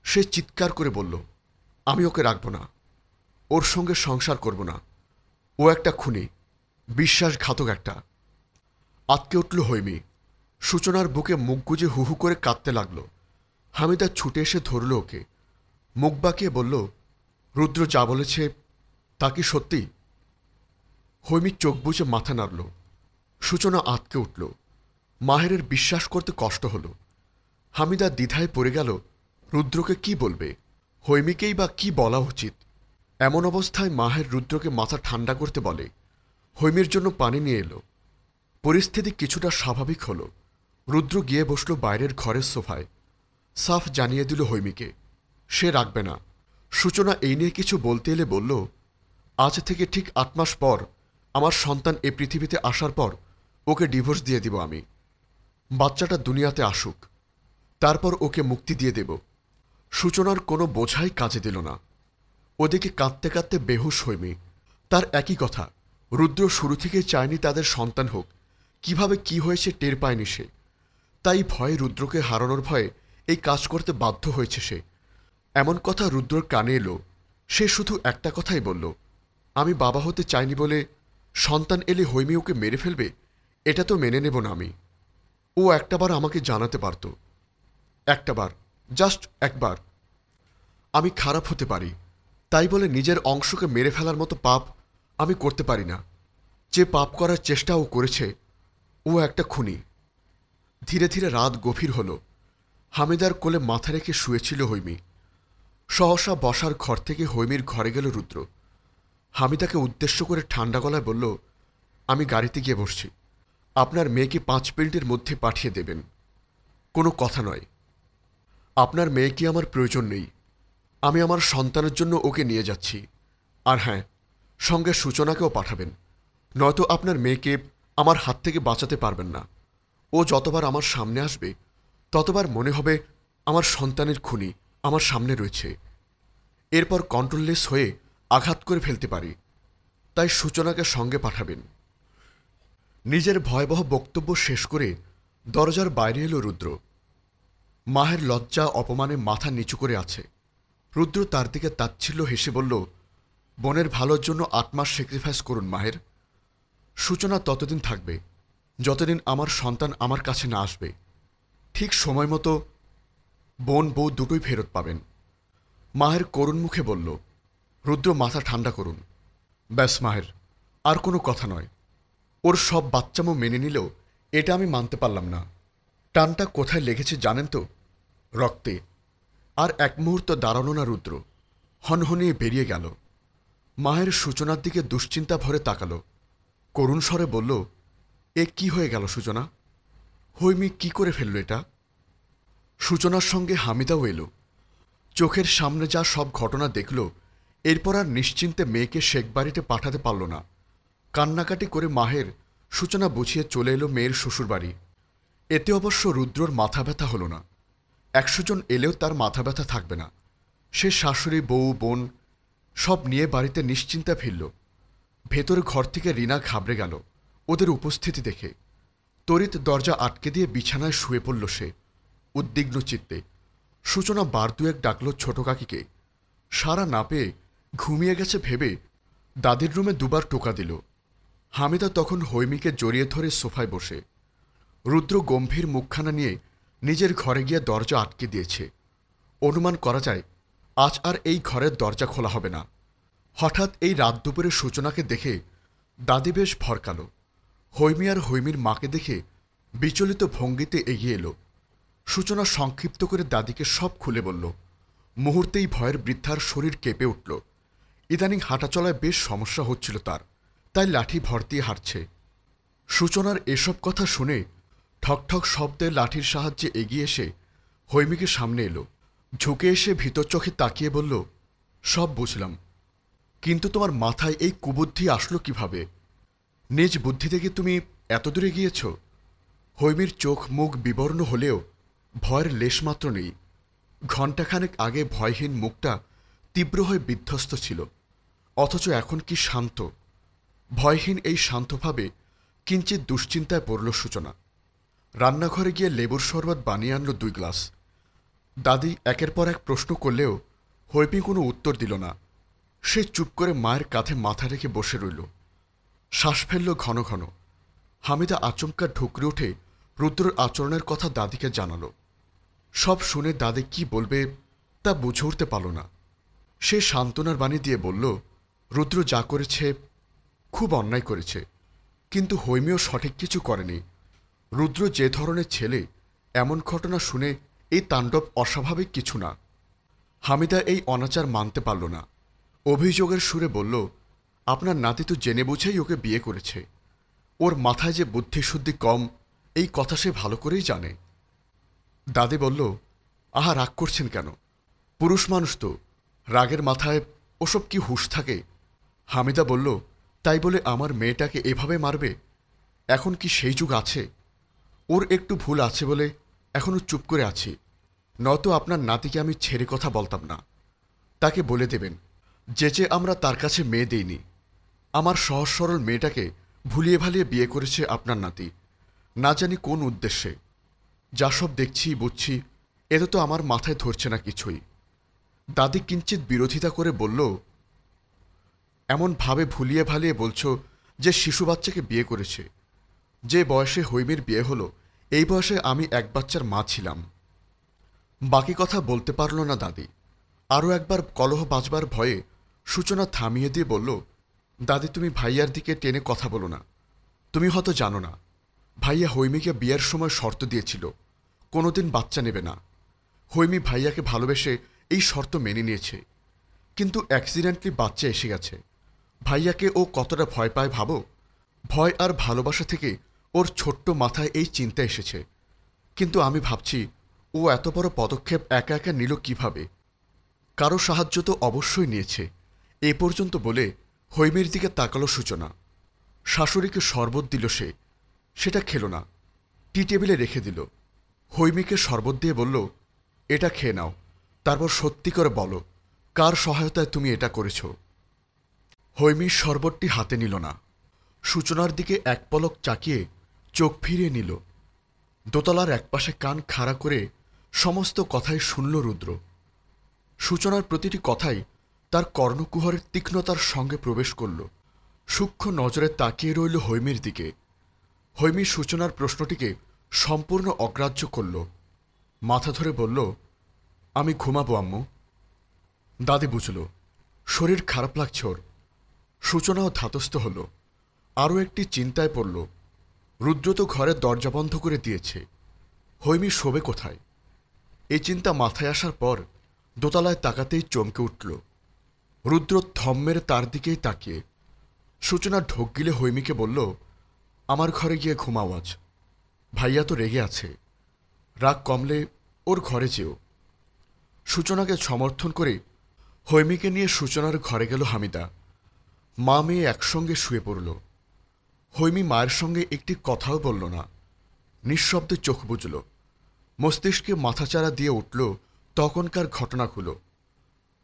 সে চিৎকার করে বলল, আমি ওকে রাখব না, ওর সঙ্গে সংসার করব না। ও একটা খুনি, বিশ্বাসঘাতক একটা। আতকে উঠল হৈমী। সূচনার বুকে মুখ গুজে হুহু করে কাঁদতে লাগল। হামিদা ছুটে এসে ধরল ওকে। মুখ বাঁকিয়ে বলল, রুদ্র যা বলেছে তা কি সত্যি? হৈমী চোখ বুজে মাথা নাড়ল। সূচনা আতকে উঠল। মাহেরের বিশ্বাস করতে কষ্ট হল। হামিদা দ্বিধায় পড়ে গেল রুদ্রকে কি বলবে, হৈমীকেই বা কি বলা উচিত। এমন অবস্থায় মাহের রুদ্রকে মাথা ঠান্ডা করতে বলে। হৈমীর জন্য পানি নিয়ে এলো। পরিস্থিতি কিছুটা স্বাভাবিক হল। রুদ্র গিয়ে বসল বাইরের ঘরের সোফায়। সাফ জানিয়ে দিল হৈমীকে সে রাখবে না। সূচনা এই নিয়ে কিছু বলতে এলে বলল, আজ থেকে ঠিক ৮ মাস পর আমার সন্তান এ পৃথিবীতে আসার পর ওকে ডিভোর্স দিয়ে দিব আমি। বাচ্চাটা দুনিয়াতে আসুক, তারপর ওকে মুক্তি দিয়ে দেব। সূচনার কোনো বোঝাই কাজে দিল না। ওদিকে কাঁদতে কাঁদতে বেহুশ হৈমী। তার একই কথা, রুদ্র শুরু থেকে চায়নি তাদের সন্তান হোক। কিভাবে কি হয়েছে টের পায়নি সে। তাই ভয়ে রুদ্রকে হারানোর ভয়ে এই কাজ করতে বাধ্য হয়েছে সে। এমন কথা রুদ্রর কানে এলো। সে শুধু একটা কথাই বলল, আমি বাবা হতে চাইনি বলে সন্তান এলে হৈমী ওকে মেরে ফেলবে, এটা তো মেনে নেব না আমি। ও একটাবার আমাকে জানাতে পারত, একটাবার, জাস্ট একবার। আমি খারাপ হতে পারি, তাই বলে নিজের অংশকে মেরে ফেলার মতো পাপ আমি করতে পারি না। যে পাপ করার চেষ্টা ও করেছে, ও একটা খুনি। ধীরে ধীরে রাত গভীর হল। হামিদার কোলে মাথা রেখে শুয়েছিল হৈমী। সহসা বসার ঘর থেকে হৈমীর ঘরে গেল রুদ্র। হামিদাকে উদ্দেশ্য করে ঠান্ডা গলায় বলল, আমি গাড়িতে গিয়ে বসছি, আপনার মেয়েকে 5 মিনিটের মধ্যে পাঠিয়ে দেবেন। কোনো কথা নয়। আপনার মেয়েকে আমার প্রয়োজন নেই। আমি আমার সন্তানের জন্য ওকে নিয়ে যাচ্ছি। আর হ্যাঁ, সঙ্গে সূচনাকেও পাঠাবেন, নয়তো আপনার মেয়েকে আমার হাত থেকে বাঁচাতে পারবেন না। ও যতবার আমার সামনে আসবে ততবার মনে হবে আমার সন্তানের খুনি আমার সামনে রয়েছে। এরপর কন্ট্রোললেস হয়ে আঘাত করে ফেলতে পারি, তাই সূচনাকে সঙ্গে পাঠাবেন। নিজের ভয়াবহ বক্তব্য শেষ করে দরজার বাইরে এলো রুদ্র। মাহের লজ্জা অপমানে মাথা নিচু করে আছে। রুদ্র তার দিকে তাচ্ছিল্য হেসে বলল, বোনের ভালোর জন্য 8 মাস স্যাক্রিফাইস করুন মাহের। সূচনা ততদিন থাকবে যতদিন আমার সন্তান আমার কাছে না আসবে। ঠিক সময় মতো বোন বউ দুটোই ফেরত পাবেন। মাহের করুণ মুখে বলল। রুদ্র মাথা ঠান্ডা করুন। ব্যাস মাহের, আর কোনো কথা নয়। ওর সব বাচ্চামো মেনে নিলেও এটা আমি মানতে পারলাম না। টানটা কোথায় লেগেছে জানেন তো? রক্তে। আর এক মুহূর্ত দাঁড়ানো না রুদ্র, হনহনিয়ে বেরিয়ে গেল। মাহের সূচনার দিকে দুশ্চিন্তা ভরে তাকালো, করুণ স্বরে বলল, এ কি হয়ে গেল সূচনা? হৈমি কি করে ফেলল এটা? সূচনার সঙ্গে হামিদাও এলো। চোখের সামনে যা সব ঘটনা দেখল, এরপর আর নিশ্চিন্তে মেয়েকে শেখ বাড়িতে পাঠাতে পারল না। কান্নাকাটি করে মাহের সূচনা বুঝিয়ে চলে এলো মেয়ের শ্বশুরবাড়ি। এতে অবশ্য রুদ্রর মাথা ব্যথা হল না। 100 জন এলেও তার মাথা ব্যথা থাকবে না। সে শাশুড়ি বউ বোন সব নিয়ে বাড়িতে নিশ্চিন্তা ফিরল। ভেতর ঘর থেকে রিনা ঘাবড়ে গেল ওদের উপস্থিতি দেখে। তড়িৎ দরজা আটকে দিয়ে বিছানায় শুয়ে পড়ল সে, উদ্বিগ্ন চিত্তে। সূচনা বার দুয়েক ডাকল ছোট কাকিকে। সারা না পেয়ে ঘুমিয়ে গেছে ভেবে দাদির রুমে দুবার টোকা দিল। হামিদা তখন হৈমিকে জড়িয়ে ধরে সোফায় বসে। রুদ্র গম্ভীর মুখখানা নিয়ে নিজের ঘরে গিয়ে দরজা আটকে দিয়েছে। অনুমান করা যায় আজ আর এই ঘরের দরজা খোলা হবে না। হঠাৎ এই রাত দুপুরে সূচনাকে দেখে দাদি বেশ ভরকাল। হৈমি আর হৈমির মাকে দেখে বিচলিত ভঙ্গিতে এগিয়ে এলো। সূচনা সংক্ষিপ্ত করে দাদিকে সব খুলে বলল। মুহূর্তেই ভয়ের বৃদ্ধার শরীর কেঁপে উঠল। ইদানিং হাঁটাচলায় বেশ সমস্যা হচ্ছিল তার, তাই লাঠি ভর দিয়ে হাঁটছে। সূচনার এসব কথা শুনে ঠকঠক শব্দে লাঠির সাহায্যে এগিয়ে এসে হৈমিকে সামনে এলো। ঝুঁকে এসে ভিতর চোখে তাকিয়ে বলল, সব বুঝলাম, কিন্তু তোমার মাথায় এই কুবুদ্ধি আসলো কিভাবে? নিজ বুদ্ধি থেকে তুমি এত দূরে গিয়েছ? হৈমির চোখ মুখ বিবর্ণ হলেও ভয়ের লেশমাত্র নেই। ঘণ্টাখানেক আগে ভয়হীন মুখটা তীব্র হয়ে বিধ্বস্ত ছিল, অথচ এখন কি শান্ত। ভয়হীন এই শান্তভাবে কিঞ্চিত দুশ্চিন্তায় পড়ল সূচনা। রান্নাঘরে গিয়ে লেবুর শরবত বানিয়ে আনল 2 গ্লাস। দাদি একের পর এক প্রশ্ন করলেও হৈমি কোনো উত্তর দিল না। সে চুপ করে মায়ের কাঁধে মাথা রেখে বসে রইল। শ্বাস ফেলল ঘন ঘন। হামিদা আচমকা ঢুকরে উঠে রুদ্রর আচরণের কথা দাদিকে জানাল। সব শুনে দাদি কি বলবে তা বুঝে উঠতে পারল না। সে সান্ত্বনার বাণী দিয়ে বলল, রুদ্র যা করেছে খুব অন্যায় করেছে, কিন্তু হৈমিও সঠিক কিছু করেনি। রুদ্র যে ধরনের ছেলে, এমন ঘটনা শুনে এই তাণ্ডব অস্বাভাবিক কিছু না। হামিদা এই অনাচার মানতে পারল না। অভিযোগের সুরে বলল, আপনার নাতি তো জেনে বুঝেই ওকে বিয়ে করেছে। ওর মাথায় যে বুদ্ধিশুদ্ধি কম এই কথা সে ভালো করেই জানে। দাদি বলল, আহা রাগ করছেন কেন? পুরুষ মানুষ তো, রাগের মাথায় ওসব কি হুঁশ থাকে? হামিদা বলল, তাই বলে আমার মেয়েটাকে এভাবে মারবে? এখন কি সেই যুগ আছে? ওর একটু ভুল আছে বলে এখনো চুপ করে আছি, নয়তো আপনার নাতিকে আমি ছেড়ে কথা বলতাম না। তাকে বলে দেবেন যে আমরা তার কাছে মেয়ে দেইনি। আমার সহজ সরল মেয়েটাকে ভুলিয়ে ভালিয়ে বিয়ে করেছে আপনার নাতি, না জানি কোন উদ্দেশ্যে। যা সব দেখছি বুঝছি, এতে তো আমার মাথায় ধরছে না কিছুই। দাদি কিঞ্চিত বিরোধিতা করে বলল, এমন ভাবে ভুলিয়ে ভালিয়ে বলছো যে শিশু বাচ্চাকে বিয়ে করেছে। যে বয়সে হৈমির বিয়ে হলো এই বয়সে আমি এক বাচ্চার মা ছিলাম। বাকি কথা বলতে পারল না দাদি। আরও একবার কলহ বাজবার ভয়ে সূচনা থামিয়ে দিয়ে বলল, দাদি তুমি ভাইয়ার দিকে টেনে কথা বলো না। তুমি হয়তো জানো না, ভাইয়া হৈমিকে বিয়ের সময় শর্ত দিয়েছিল কোনোদিন বাচ্চা নেবে না। হৈমি ভাইয়াকে ভালোবেসে এই শর্ত মেনে নিয়েছে, কিন্তু অ্যাক্সিডেন্টলি বাচ্চা এসে গেছে। ভাইয়াকে ও কতটা ভয় পায় ভাবো। ভয় আর ভালোবাসা থেকে ওর ছোট্ট মাথায় এই চিন্তা এসেছে। কিন্তু আমি ভাবছি ও এত বড় পদক্ষেপ একা একা নিল কিভাবে? কারো সাহায্য তো অবশ্যই নিয়েছে। এ পর্যন্ত বলে হৈমির দিকে তাকালো সূচনা। শাশুড়িকে শরবত দিল সে, সেটা খেল না, টি টেবিলে রেখে দিল। হৈমিকে শরবত দিয়ে বলল, এটা খেয়ে নাও, তারপর সত্যি করে বলো কার সহায়তায় তুমি এটা করেছ। হৈমি শরবতটি হাতে নিল না, সূচনার দিকে এক পলক চাকিয়ে চোখ ফিরিয়ে নিল। দোতলার একপাশে কান খাড়া করে সমস্ত কথাই শুনল রুদ্র। সূচনার প্রতিটি কথাই তার কর্ণকুহরের তীক্ষ্ণতার সঙ্গে প্রবেশ করল। সূক্ষ্ম নজরে তাকিয়ে রইল হৈমির দিকে। হৈমি সূচনার প্রশ্নটিকে সম্পূর্ণ অগ্রাহ্য করল। মাথা ধরে বলল, আমি ঘুমাবো আম্মু। দাদি বুঝল শরীর খারাপ লাগছে ওর। সূচনাও ধাতস্থ হল। আরও একটি চিন্তায় পড়ল, রুদ্র তো ঘরের দরজা বন্ধ করে দিয়েছে, হৈমি শোবে কোথায়? এই চিন্তা মাথায় আসার পর দোতলায় তাকাতেই চমকে উঠল। রুদ্র থম মেরে তার দিকেই তাকিয়ে। সূচনা ঢোক গিলে হৈমিকে বলল, আমার ঘরে গিয়ে ঘুমাও আজ, ভাইয়া তো রেগে আছে, রাগ কমলে ওর ঘরে যেও। সূচনাকে সমর্থন করে হৈমিকে নিয়ে সূচনার ঘরে গেল হামিদা। মা মেয়ে একসঙ্গে শুয়ে পড়ল। হৈমি মায়ের সঙ্গে একটি কথাও বলল না, নিঃশব্দে চোখ বুজল। মস্তিষ্কে মাথাচাড়া দিয়ে উঠল তখনকার ঘটনাগুলো,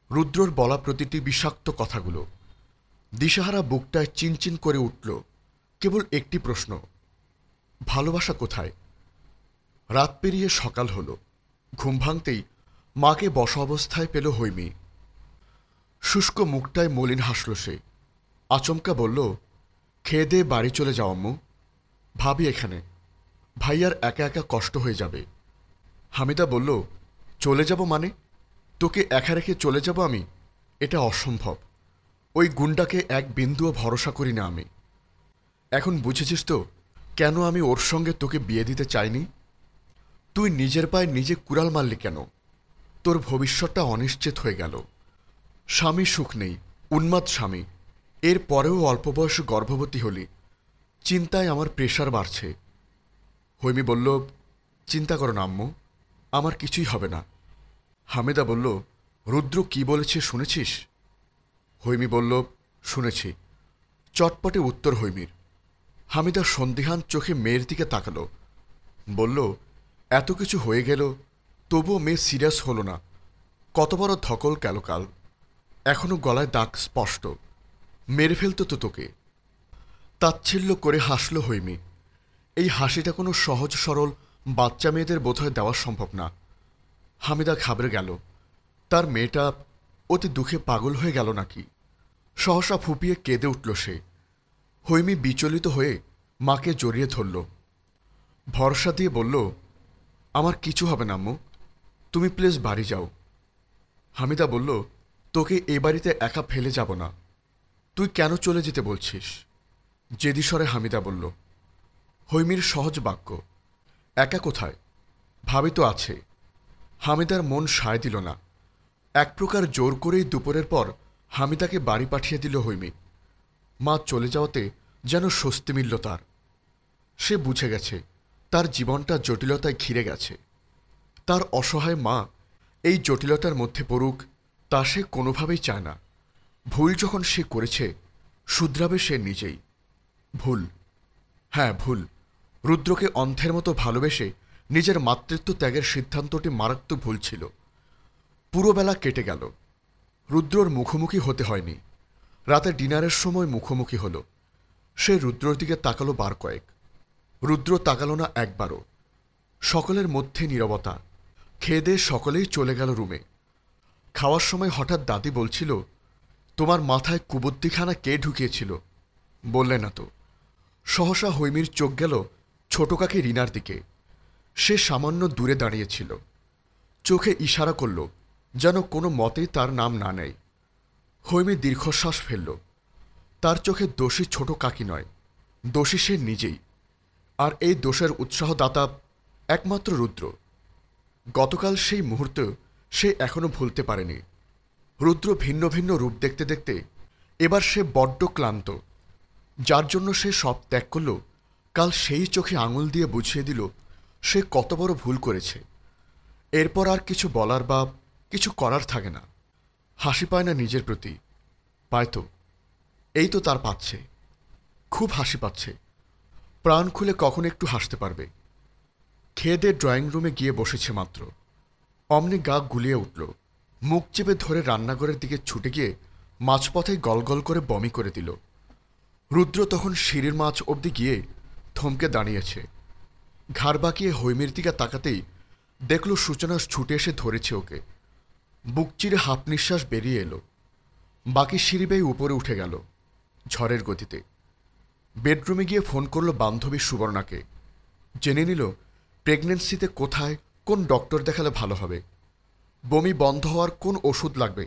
রুদ্রর বলা প্রতিটি বিষাক্ত কথাগুলো। দিশাহারা বুকটায় চিনচিন করে উঠল কেবল একটি প্রশ্ন, ভালোবাসা কোথায়? রাত পেরিয়ে সকাল হল। ঘুম ভাঙতেই মাকে বসা অবস্থায় পেল হৈমি। শুষ্ক মুখটায় মলিন হাসল সে। আচমকা বলল, খেয়ে দিয়ে বাড়ি চলে যাও আম্মু, ভাবি এখানে, ভাইয়ার একা একা কষ্ট হয়ে যাবে। হামিদা বলল, চলে যাব মানে? তোকে একা রেখে চলে যাব আমি? এটা অসম্ভব। ওই গুন্ডাকে এক বিন্দুও ভরসা করি না আমি। এখন বুঝেছিস তো কেন আমি ওর সঙ্গে তোকে বিয়ে দিতে চাইনি? তুই নিজের পায়ে নিজে কুড়াল মারলি কেন? তোর ভবিষ্যৎটা অনিশ্চিত হয়ে গেল। স্বামী সুখ নেই, উন্মাদ স্বামী, এর পরেও অল্প বয়সে গর্ভবতী হলি। চিন্তায় আমার প্রেশার বাড়ছে। হৈমি বলল, চিন্তা করো না আম্মু, আমার কিছুই হবে না। হামিদা বলল, রুদ্র কি বলেছে শুনেছিস? হৈমি বলল, শুনেছি। চটপটে উত্তর হৈমির। হামিদা সন্দিহান চোখে মেয়ের দিকে তাকাল। বলল, এত কিছু হয়ে গেল তবুও মেয়ে সিরিয়াস হল না, কত বড় ধকল গেল কাল, এখনো গলায় দাগ স্পষ্ট, মেরে ফেলত তো তোকে। তাচ্ছিল্য করে হাসল হৈমি। এই হাসিটা কোনো সহজ সরল বাচ্চা মেয়েদের বোধহয় দেওয়া সম্ভব না। হামিদা ঘাবড়ে গেল, তার মেয়েটা অতি দুঃখে পাগল হয়ে গেল নাকি। সহসা ফুপিয়ে কেঁদে উঠল সে। হৈমি বিচলিত হয়ে মাকে জড়িয়ে ধরল, ভরসা দিয়ে বলল, আমার কিছু হবে না আম্মু, তুমি প্লিজ বাড়ি যাও। হামিদা বলল, তোকে এ বাড়িতে একা ফেলে যাব না, তুই কেন চলে যেতে বলছিস? জেদিস্বরে হামিদা বলল। হৈমির সহজ বাক্য, একা কোথায়, ভাবি তো আছে। হামিদার মন সায় দিল না। এক প্রকার জোর করেই দুপুরের পর হামিদাকে বাড়ি পাঠিয়ে দিল হৈমি। মা চলে যাওয়াতে যেন স্বস্তি মিলল তার। সে বুঝে গেছে তার জীবনটা জটিলতায় ঘিরে গেছে। তার অসহায় মা এই জটিলতার মধ্যে পড়ুক তা সে কোনোভাবেই চায় না। ভুল যখন সে করেছে শুধরাবে সে নিজেই। ভুল, হ্যাঁ ভুল। রুদ্রকে অন্ধের মতো ভালোবেসে নিজের মাতৃত্ব ত্যাগের সিদ্ধান্তটি মারাত্মক ভুল ছিল। পুরো বেলা কেটে গেল, রুদ্রর মুখোমুখি হতে হয়নি। রাতে ডিনারের সময় মুখোমুখি হল। সে রুদ্রর দিকে তাকালো বার কয়েক, রুদ্র তাকালো না একবারও। সকলের মধ্যে নীরবতা। খেয়ে দিয়ে সকলেই চলে গেল রুমে। খাওয়ার সময় হঠাৎ দাদি বলছিল, তোমার মাথায় কুবুদ্দিখানা কে ঢুকিয়েছিল? বললে না তো। সহসা হৈমির চোখ গেল ছোট কাকি রিনার দিকে। সে সামান্য দূরে দাঁড়িয়েছিল, চোখে ইশারা করল যেন কোনো মতেই তার নাম না নেয়। হৈমি দীর্ঘশ্বাস ফেলল। তার চোখে দোষী ছোট কাকি নয়, দোষী সে নিজেই। আর এই দোষের উৎসাহদাতা একমাত্র রুদ্র। গতকাল সেই মুহূর্ত সে এখনো ভুলতে পারেনি। রুদ্র ভিন্ন ভিন্ন রূপ দেখতে দেখতে এবার সে বড্ড ক্লান্ত। যার জন্য সে সব ত্যাগ করল, কাল সেই চোখে আঙুল দিয়ে বুঝিয়ে দিল সে কত বড় ভুল করেছে। এরপর আর কিছু বলার বা কিছু করার থাকে না। হাসি পায় না নিজের প্রতি, পায় তো, এই তো তার পাচ্ছে, খুব হাসি পাচ্ছে, প্রাণ খুলে কখন একটু হাসতে পারবে। খেয়ে দিয়ে ড্রয়িং রুমে গিয়ে বসেছে মাত্র, অমনি গা গুলিয়ে উঠল। মুখ চেপে ধরে রান্নাঘরের দিকে ছুটে গিয়ে মাঝপথে গলগল করে বমি করে দিল। রুদ্র তখন সিঁড়ির মাছ অবধি গিয়ে থমকে দাঁড়িয়েছে। ঘাড় বাঁকিয়ে হৈমির দিকে তাকাতেই দেখল সূচনা ছুটে এসে ধরেছে ওকে। বুক চিরে হাফ নিঃশ্বাস বেরিয়ে এলো। বাকি সিঁড়ি বেয়ে উপরে উঠে গেল ঝড়ের গতিতে। বেডরুমে গিয়ে ফোন করল বান্ধবী সুবর্ণাকে। জেনে নিল প্রেগনেন্সিতে কোথায় কোন ডক্টর দেখালে ভালো হবে, বমি বন্ধ হওয়ার কোন ওষুধ লাগবে,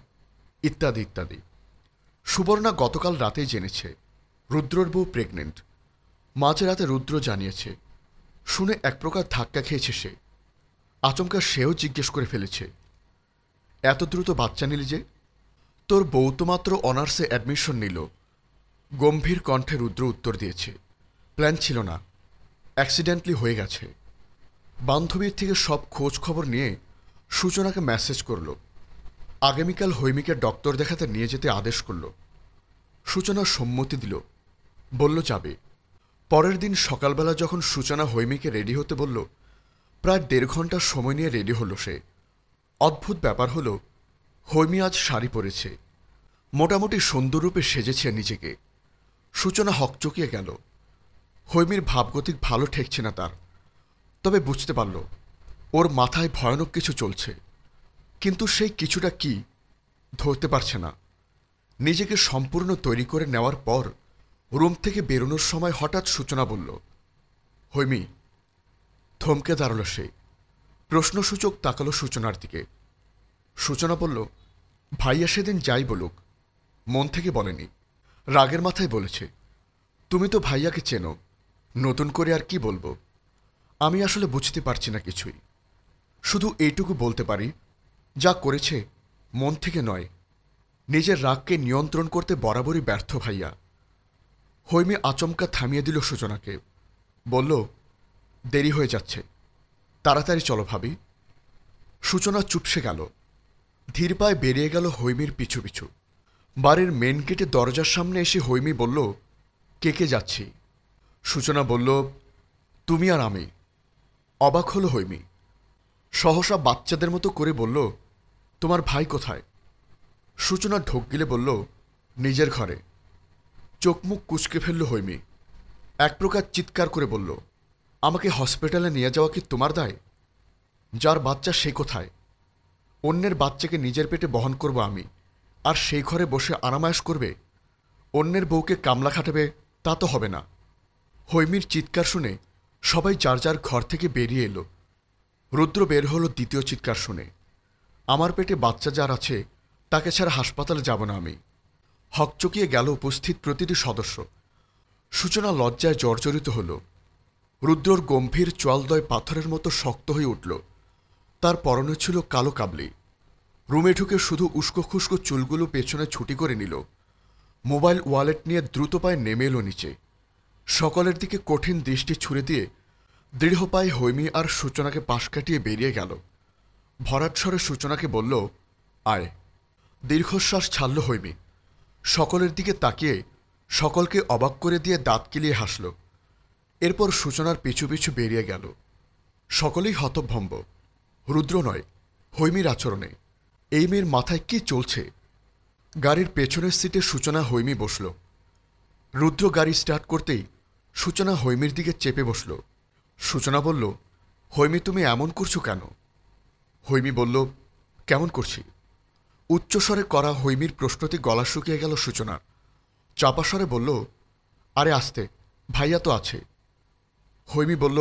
ইত্যাদি ইত্যাদি। সুবর্ণা গতকাল রাতেই জেনেছে রুদ্রর বউ প্রেগনেন্ট। মাঝরাতে রুদ্র জানিয়েছে। শুনে এক প্রকার ধাক্কা খেয়েছে সে। আচমকা সেও জিজ্ঞেস করে ফেলেছে, এত দ্রুত বাচ্চা নিলি যে? তোর বউ তো মাত্র অনার্সে অ্যাডমিশন নিল। গম্ভীর কণ্ঠে রুদ্র উত্তর দিয়েছে, প্ল্যান ছিল না, অ্যাক্সিডেন্টলি হয়ে গেছে। বান্ধবীর থেকে সব খোঁজ খবর নিয়ে সূচনাকে মেসেজ করল। আগামীকাল হৈমিকে ডক্টর দেখাতে নিয়ে যেতে আদেশ করল। সূচনা সম্মতি দিল, বলল যাবে। পরের দিন সকালবেলা যখন সূচনা হৈমিকে রেডি হতে বলল, প্রায় 1.5 ঘন্টা সময় নিয়ে রেডি হলো সে। অদ্ভুত ব্যাপার হলো, হৈমি আজ শাড়ি পরেছে, মোটামুটি সুন্দররূপে সেজেছে নিজেকে। সূচনা হকচকিয়ে গেল। হৈমির ভাবগতিক ভালো ঠেকছে না তার। তবে বুঝতে পারল ওর মাথায় ভয়ানক কিছু চলছে, কিন্তু সেই কিছুটা কি ধরতে পারছে না। নিজেকে সম্পূর্ণ তৈরি করে নেওয়ার পর রুম থেকে বেরোনোর সময় হঠাৎ সূচনা বলল, হৈমি। থমকে দাঁড়াল সে। প্রশ্নসূচক তাকালো সূচনার দিকে। সূচনা বলল, ভাইয়া সেদিন যাই বলুক, মন থেকে বলেনি, রাগের মাথায় বলেছে। তুমি তো ভাইয়াকে চেনো, নতুন করে আর কি বলবো? আমি আসলে বুঝতে পারছি না কিছুই। শুধু এইটুকু বলতে পারি, যা করেছে মন থেকে নয়। নিজের রাগকে নিয়ন্ত্রণ করতে বরাবরই ব্যর্থ ভাইয়া। হৈমি আচমকা থামিয়ে দিল সূচনাকে। বলল, দেরি হয়ে যাচ্ছে, তাড়াতাড়ি চলো ভাবি। সূচনা চুপসে গেল। ধীর পায়ে বেরিয়ে গেল হৈমির পিছু পিছু। বাড়ির মেন গেটে দরজার সামনে এসে হৈমি বলল, কে কে যাচ্ছি? সূচনা বলল, তুমি আর আমি। অবাক হলো হৈমি। সহসা বাচ্চাদের মতো করে বলল, তোমার ভাই কোথায়? সূচনা ঢোক গিলে বলল, নিজের ঘরে। চোখ মুখ কুঁচকে ফেলল হৈমি। এক প্রকার চিৎকার করে বলল, আমাকে হসপিটালে নিয়ে যাওয়া কি তোমার দায়? যার বাচ্চা সে কোথায়? অন্যের বাচ্চাকে নিজের পেটে বহন করব আমি, আর সেই ঘরে বসে আরামায়েশ করবে? অন্যের বউকে কামলা খাটাবে, তা তো হবে না। হৈমির চিৎকার শুনে সবাই যার যার ঘর থেকে বেরিয়ে এলো। রুদ্র বের হলো দ্বিতীয় চিৎকার শুনে। আমার পেটে বাচ্চা যার আছে তাকে ছাড়া হাসপাতালে যাব না আমি। হকচকিয়ে গেল উপস্থিত প্রতিটি সদস্য। সূচনা লজ্জায় জর্জরিত হল। রুদ্রর গম্ভীর চোয়ালদয় পাথরের মতো শক্ত হয়ে উঠল। তার পরনে ছিল কালো কাবলি। রুমে ঢুকে শুধু উস্কো খুস্কো চুলগুলো পেছনে ছুটি করে নিল। মোবাইল ওয়ালেট নিয়ে দ্রুত পায়ে নেমে এলো নিচে। সকলের দিকে কঠিন দৃষ্টি ছুড়ে দিয়ে দৃঢ় পায়ে হৈমি আর সূচনাকে পাশ কাটিয়ে বেরিয়ে গেল। ভরাট স্বরে সূচনাকে বলল, আয়। দীর্ঘশ্বাস ছাড়ল হৈমি। সকলের দিকে তাকিয়ে সকলকে অবাক করে দিয়ে দাঁত কিলিয়ে হাসল। এরপর সূচনার পিছু পিছু বেরিয়ে গেল। সকলেই হতভম্ব, রুদ্র নয়, হৈমির আচরণে। এই মেয়ের মাথায় কি চলছে? গাড়ির পেছনের সিটে সূচনা হৈমি বসল। রুদ্র গাড়ি স্টার্ট করতেই সূচনা হৈমির দিকে চেপে বসল। সূচনা বলল, হৈমি তুমি এমন করছো কেন? হৈমি বলল, কেমন করছি? উচ্চস্বরে করা হৈমির প্রশ্নতে গলা শুকিয়ে গেল সূচনার। চাপা স্বরে বলল, আরে আস্তে, ভাইয়া তো আছে। হৈমি বলল,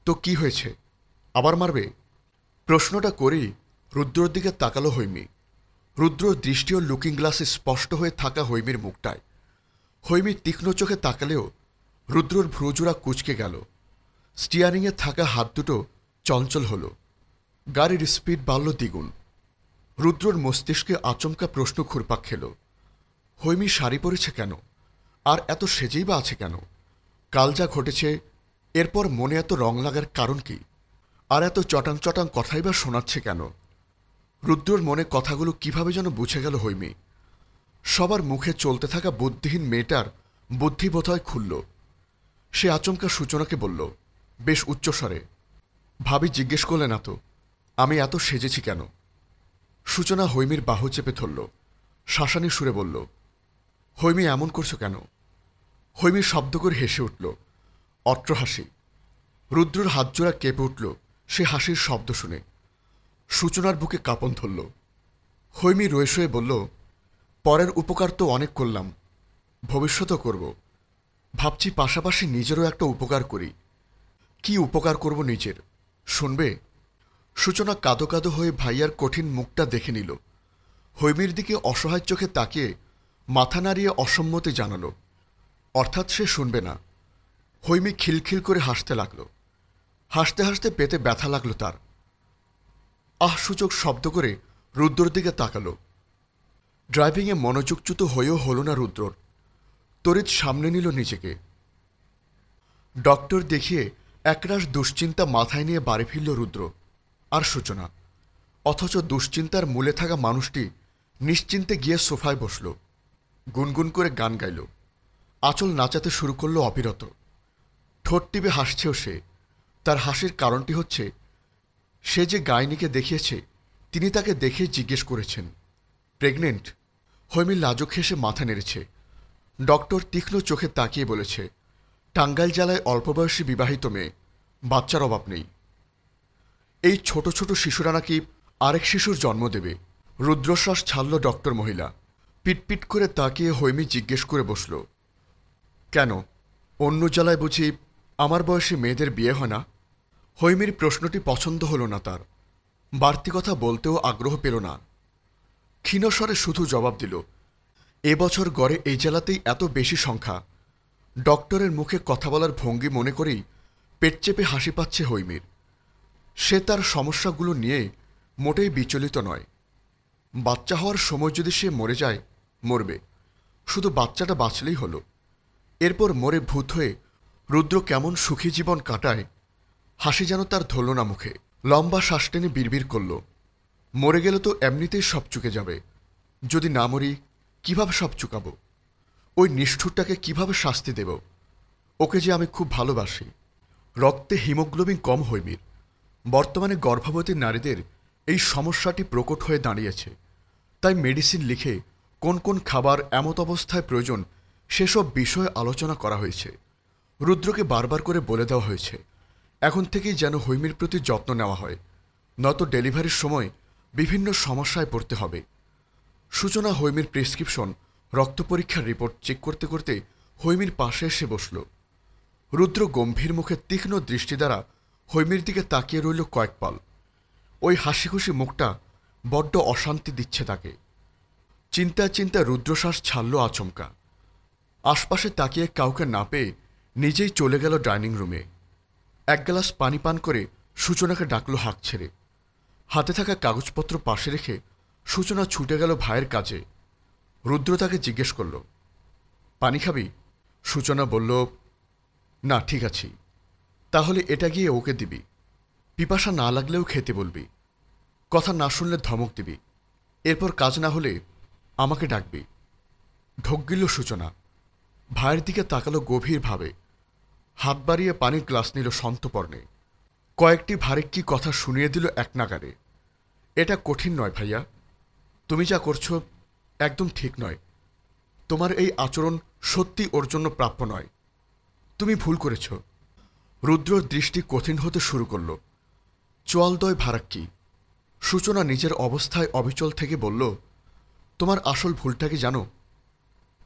তো কি হয়েছে, আবার মারবে? প্রশ্নটা করেই রুদ্রর দিকে তাকালো হৈমি। রুদ্রর দৃষ্টিও লুকিং গ্লাসে স্পষ্ট হয়ে থাকা হৈমির মুখটায়। হৈমি তীক্ষ্ণ চোখে তাকালেও রুদ্রর ভ্রুজোড়া কুঁচকে গেল। স্টিয়ারিংয়ে থাকা হাত দুটো চঞ্চল হল। গাড়ির স্পিড বাড়ল দ্বিগুণ। রুদ্রর মস্তিষ্কে আচমকা প্রশ্ন ঘুরপাক খেল। হৈমি শাড়ি পরেছে কেন? আর এত সেজেই বা আছে কেন? কাল যা ঘটেছে, এরপর মনে এত রং লাগার কারণ কি? আর এত চটাং চটাং কথাই বা শোনাচ্ছে কেন? রুদ্রর মনে কথাগুলো কিভাবে যেন বুঝে গেল হৈমি। সবার মুখে চলতে থাকা বুদ্ধিহীন মেয়েটার বুদ্ধি বোধহয় খুলল। সে আচমকা সূচনাকে বলল বেশ উচ্চস্বরে, ভাবি জিজ্ঞেস করলে না তো আমি এত সেজেছি কেন? সূচনা হৈমির বাহু চেপে ধরল, শাসানি সুরে বলল, হৈমি এমন করছো কেন? হৈমি শব্দ করে হেসে উঠল, অট্টহাসি। রুদ্রর হাতজোড়া কেঁপে উঠল সে হাসির শব্দ শুনে। সূচনার বুকে কাঁপন ধরল। হৈমি রয়ে শয়ে বলল, পরের উপকার তো অনেক করলাম, ভবিষ্যতও করব। ভাবছি পাশাপাশি নিজেরও একটা উপকার করি। কি উপকার করব নিজের, শুনবে? সূচনা কাঁদো কাঁদো হয়ে ভাইয়ার কঠিন মুখটা দেখে নিল। হৈমির দিকে অসহায় চোখে তাকিয়ে মাথা নাড়িয়ে অসম্মতি জানাল, অর্থাৎ সে শুনবে না। হৈমি খিলখিল করে হাসতে লাগল। হাসতে হাসতে পেটে ব্যথা লাগল তার। সূচক শব্দ করে রুদ্রর দিকে তাকাল। ড্রাইভিংয়ে মনোযোগচ্যুত হয়েও হল না রুদ্রর। তড়িৎ সামনে নিল নিজেকে। ডক্টর দেখিয়ে একরাশ দুশ্চিন্তা মাথায় নিয়ে বাড়ি ফিরল রুদ্র আর সূচনা। অথচ দুশ্চিন্তার মূলে থাকা মানুষটি নিশ্চিন্তে গিয়ে সোফায় বসল, গুনগুন করে গান গাইল, আঁচল নাচাতে শুরু করল অবিরত। ঠোঁট টিপে হাসছেও সে। তার হাসির কারণটি হচ্ছে সে যে গাইনিকে দেখিয়েছে তিনি তাকে দেখে জিজ্ঞেস করেছেন, প্রেগনেন্ট? হৈমি লাজুক হেসে মাথা নেড়েছে। ডক্টর তীক্ষ্ণ চোখে তাকিয়ে বলেছে, টাঙ্গাইল জেলায় অল্পবয়সী বিবাহিত মেয়ে, বাচ্চার অভাব নেই। এই ছোট ছোট শিশুরা নাকি আরেক শিশুর জন্ম দেবে। রুদ্রশ্বাস ছাড়ল ডক্টর মহিলা। পিটপিট করে তাকিয়ে হৈমি জিজ্ঞেস করে বসল, কেন, অন্য জেলায় বুঝি আমার বয়সী মেয়েদের বিয়ে হয় না? হৈমির প্রশ্নটি পছন্দ হল না তার। বাড়তি কথা বলতেও আগ্রহ পেল না। ক্ষীণস্বরে শুধু জবাব দিল, এবছর গড়ে এই জেলাতেই এত বেশি সংখ্যা। ডক্টরের মুখে কথা বলার ভঙ্গি মনে করেই পেট চেপে হাসি পাচ্ছে হৈমির। সে তার সমস্যাগুলো নিয়ে মোটেই বিচলিত নয়। বাচ্চা হওয়ার সময় যদি সে মরে যায়, মরবে, শুধু বাচ্চাটা বাঁচলেই হলো। এরপর মরে ভূত হয়ে রুদ্র কেমন সুখী জীবন কাটায়, হাসি যেন তার ধরল না মুখে। লম্বা শ্বাস টেনে বিড়বিড় করল, মরে গেলে তো এমনিতেই সব চুকে যাবে, যদি না মরি কিভাবে সব চুকাব? ওই নিষ্ঠুরটাকে কিভাবে শাস্তি দেব? ওকে যে আমি খুব ভালোবাসি। রক্তে হিমোগ্লোবিন কম হৈমির। বর্তমানে গর্ভবতী নারীদের এই সমস্যাটি প্রকট হয়ে দাঁড়িয়েছে। তাই মেডিসিন লিখে কোন কোন খাবার এমত অবস্থায় প্রয়োজন সেসব বিষয়ে আলোচনা করা হয়েছে। রুদ্রকে বারবার করে বলে দেওয়া হয়েছে এখন থেকেই যেন হৈমির প্রতি যত্ন নেওয়া হয়, নয়তো ডেলিভারির সময় বিভিন্ন সমস্যায় পড়তে হবে। সূচনা হৈমির প্রেসক্রিপশন, রক্ত পরীক্ষার রিপোর্ট চেক করতে করতে হৈমির পাশে এসে বসল। রুদ্র গম্ভীর মুখে তীক্ষ্ণ দৃষ্টি দ্বারা হৈমির দিকে তাকিয়ে রইল কয়েক পাল। ওই হাসি খুশি মুখটা বড্ড অশান্তি দিচ্ছে তাকে। চিন্তায় চিন্তায় রুদ্রশ্বাস ছাড়ল আচমকা। আশপাশে তাকিয়ে কাউকে না পেয়ে নিজেই চলে গেল ডাইনিং রুমে। এক গ্লাস পানি পান করে সূচনাকে ডাকল হাঁক ছেড়ে। হাতে থাকা কাগজপত্র পাশে রেখে সূচনা ছুটে গেল ভাইয়ের কাজে। রুদ্র তাকে জিজ্ঞেস করল, পানি খাবি? সূচনা বলল, না ঠিক আছি। তাহলে এটা গিয়ে ওকে দিবি, পিপাসা না লাগলেও খেতে বলবি, কথা না শুনলে ধমক দিবি, এরপর কাজ না হলে আমাকে ডাকবি। ঢোক গিল সূচনা। ভাইয়ের দিকে তাকালো গভীরভাবে। হাত বাড়িয়ে পানির গ্লাস নিল সন্তপর্ণে। কয়েকটি ভারী কি কথা শুনিয়ে দিল এক নাগারে। এটা কঠিন নয় ভাইয়া, তুমি যা করছো একদম ঠিক নয়। তোমার এই আচরণ সত্যি ওর জন্য প্রাপ্য নয়, তুমি ভুল করেছ। রুদ্রর দৃষ্টি কঠিন হতে শুরু করল। চোয়ালদয় ভারাক্কি। সূচনা নিজের অবস্থায় অবিচল থেকে বলল, তোমার আসল ভুলটা কি জানো?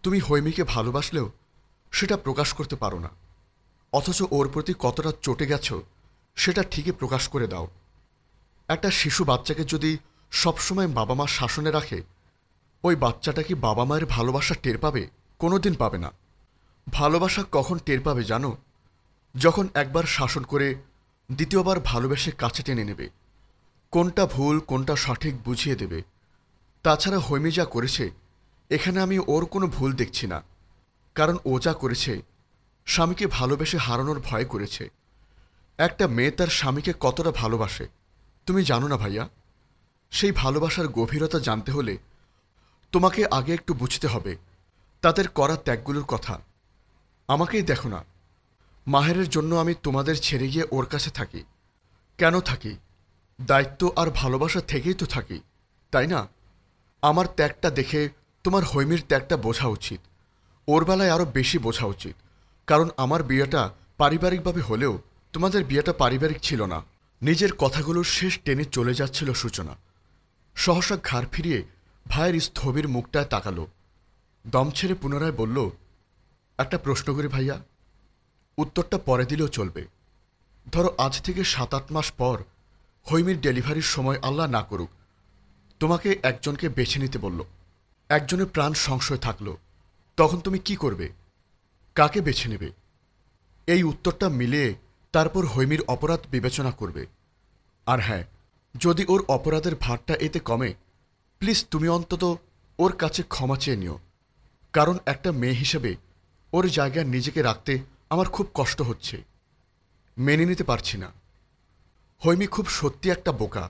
তুমি হৈমিকে ভালোবাসলেও সেটা প্রকাশ করতে পারো না, অথচ ওর প্রতি কতটা চটে গেছ সেটা ঠিকই প্রকাশ করে দাও। একটা শিশু বাচ্চাকে যদি সবসময় বাবা মা শাসনে রাখে, ওই বাচ্চাটা কি বাবা মায়ের ভালোবাসা টের পাবে? কোনোদিন পাবে না। ভালোবাসা কখন টের পাবে জানো? যখন একবার শাসন করে দ্বিতীয়বার ভালোবেসে কাছে টেনে নেবে, কোনটা ভুল কোনটা সঠিক বুঝিয়ে দেবে। তাছাড়া হৈমি যা করেছে এখানে আমি ওর কোনো ভুল দেখছি না, কারণ ও যা করেছে স্বামীকে ভালোবেসে হারানোর ভয় করেছে। একটা মেয়ে তার স্বামীকে কতটা ভালোবাসে তুমি জানো না ভাইয়া? সেই ভালোবাসার গভীরতা জানতে হলে তোমাকে আগে একটু বুঝতে হবে তাদের করা ত্যাগগুলোর কথা। আমাকেই দেখো না, মাহেরের জন্য আমি তোমাদের ছেড়ে গিয়ে ওর কাছে থাকি। কেন থাকি? দায়িত্ব আর ভালোবাসা থেকেই তো থাকি, তাই না? আমার ত্যাগটা দেখে তোমার হৈমির ত্যাগটা বোঝা উচিত, ওর বেলায় আরও বেশি বোঝা উচিত। কারণ আমার বিয়েটা পারিবারিকভাবে হলেও তোমাদের বিয়েটা পারিবারিক ছিল না। নিজের কথাগুলোর শেষ টেনে চলে যাচ্ছিল সূচনা। সহসা ঘাড় ফিরিয়ে ভাইয়ের স্থবির মুখটায় তাকালো, দম ছেড়ে পুনরায় বলল, একটা প্রশ্ন করি ভাইয়া, উত্তরটা পরে দিলেও চলবে। ধরো আজ থেকে 7-8 মাস পর হৈমির ডেলিভারির সময় আল্লাহ না করুক তোমাকে একজনকে বেছে নিতে বলল, একজনের প্রাণ সংশয় থাকলো, তখন তুমি কি করবে? কাকে বেছে নেবে? এই উত্তরটা মিলিয়ে তারপর হৈমির অপরাধ বিবেচনা করবে। আর হ্যাঁ, যদি ওর অপরাধের ভারটা এতে কমে, প্লিজ তুমি অন্তত ওর কাছে ক্ষমা চেয়ে নিও। কারণ একটা মেয়ে হিসেবে ওর জায়গায় নিজেকে রাখতে আমার খুব কষ্ট হচ্ছে, মেনে নিতে পারছি না। হৈমি খুব সত্যি একটা বোকা।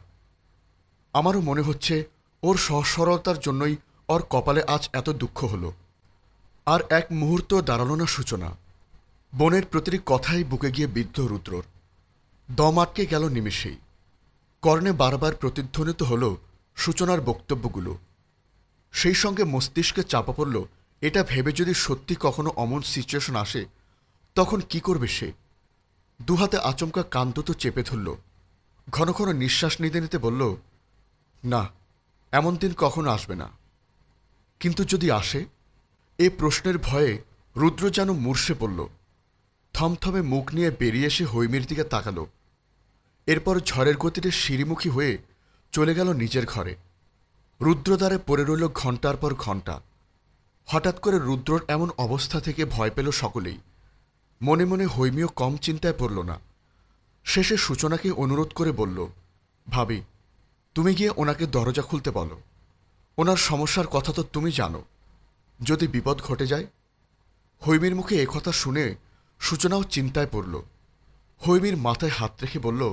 আমারও মনে হচ্ছে ওর সহজ সরলতার জন্যই ওর কপালে আজ এত দুঃখ হলো। আর এক মুহূর্ত দাঁড়ালো না সূচনা। বোনের প্রতিটি কথাই বুকে গিয়ে বিদ্ধ রুদ্রর। দম আটকে গেল নিমেষেই। কর্ণে বারবার প্রতিধ্বনিত হল সূচনার বক্তব্যগুলো। সেই সঙ্গে মস্তিষ্কে চাপা পড়ল, এটা ভেবে যদি সত্যি কখনো অমন সিচুয়েশন আসে তখন কি করবে সে। দুহাতে আচমকা কান দুটো চেপে ধরল। ঘন ঘন নিঃশ্বাস নিতে নিতে বলল, না, এমন দিন কখনো আসবে না। কিন্তু যদি আসে? এ প্রশ্নের ভয়ে রুদ্র যেন মূর্ছে পড়ল। থমথমে মুখ নিয়ে বেরিয়ে এসে হৈমির দিকে তাকাল। এরপর ঝড়ের গতিতে সিঁড়িমুখী হয়ে চলে গেল নিজের ঘরে। রুদ্রদ্বারে পড়ে রইল ঘণ্টার পর ঘণ্টা। হঠাৎ করে রুদ্রর এমন অবস্থা থেকে ভয় পেল সকলেই। মনে মনে হৈমিও কম চিন্তায় পড়ল না। শেষে সূচনাকে অনুরোধ করে বলল, ভাবি, তুমি গিয়ে ওনাকে দরজা খুলতে বলো। ওনার সমস্যার কথা তো তুমি জানো, যদি বিপদ ঘটে যায়। হৈমির মুখে একথা শুনে সূচনাও চিন্তায় পড়ল। হৈমির মাথায় হাত রেখে বলল,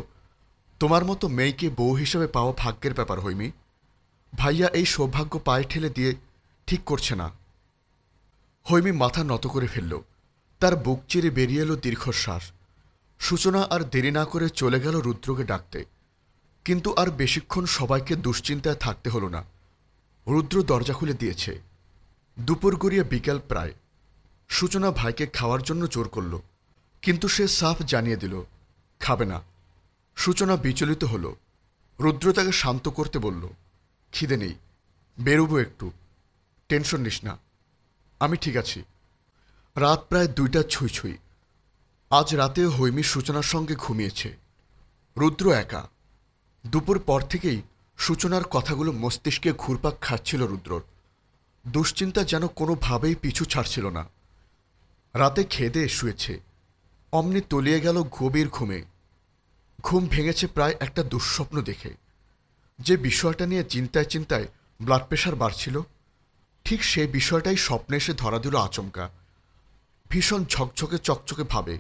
তোমার মতো মেয়েকে বউ হিসেবে পাওয়া ভাগ্যের ব্যাপার হৈমি। ভাইয়া এই সৌভাগ্য পায়ে ঠেলে দিয়ে ঠিক করছে না। হৈমি মাথা নত করে ফেলল। তার বুক চিরে বেরিয়ে এলো দীর্ঘশ্বাস। সূচনা আর দেরি না করে চলে গেল রুদ্রকে ডাকতে। কিন্তু আর বেশিক্ষণ সবাইকে দুশ্চিন্তায় থাকতে হল না। রুদ্র দরজা খুলে দিয়েছে। দুপুর গড়িয়ে বিকেল প্রায়। সূচনা ভাইকে খাওয়ার জন্য জোর করল, কিন্তু সে সাফ জানিয়ে দিল খাবে না। সূচনা বিচলিত হল। রুদ্র তাকে শান্ত করতে বলল, খিদে নেই, বেরোবো একটু, টেনশন নিস না, আমি ঠিক আছি। রাত প্রায় 2টা ছুঁই ছুঁই। আজ রাতে হৈমি সূচনার সঙ্গে ঘুমিয়েছে। রুদ্র একা। দুপুর পর থেকেই সূচনার কথাগুলো মস্তিষ্কে ঘুরপাক খাচ্ছিল রুদ্রর। দুশ্চিন্তা যেন কোনোভাবেই পিছু ছাড়ছিল না। রাতে খেয়ে শুয়েছে, অমনি তলিয়ে গেল গভীর ঘুমে। ঘুম ভেঙেছে প্রায় একটা দুঃস্বপ্ন দেখে। যে বিষয়টা নিয়ে চিন্তায় চিন্তায় ব্লাড প্রেশার বাড়ছিল, ঠিক সেই বিষয়টাই স্বপ্নে এসে ধরা দিল আচমকা। ভীষণ ঝকঝকে চকচকে ভাবে।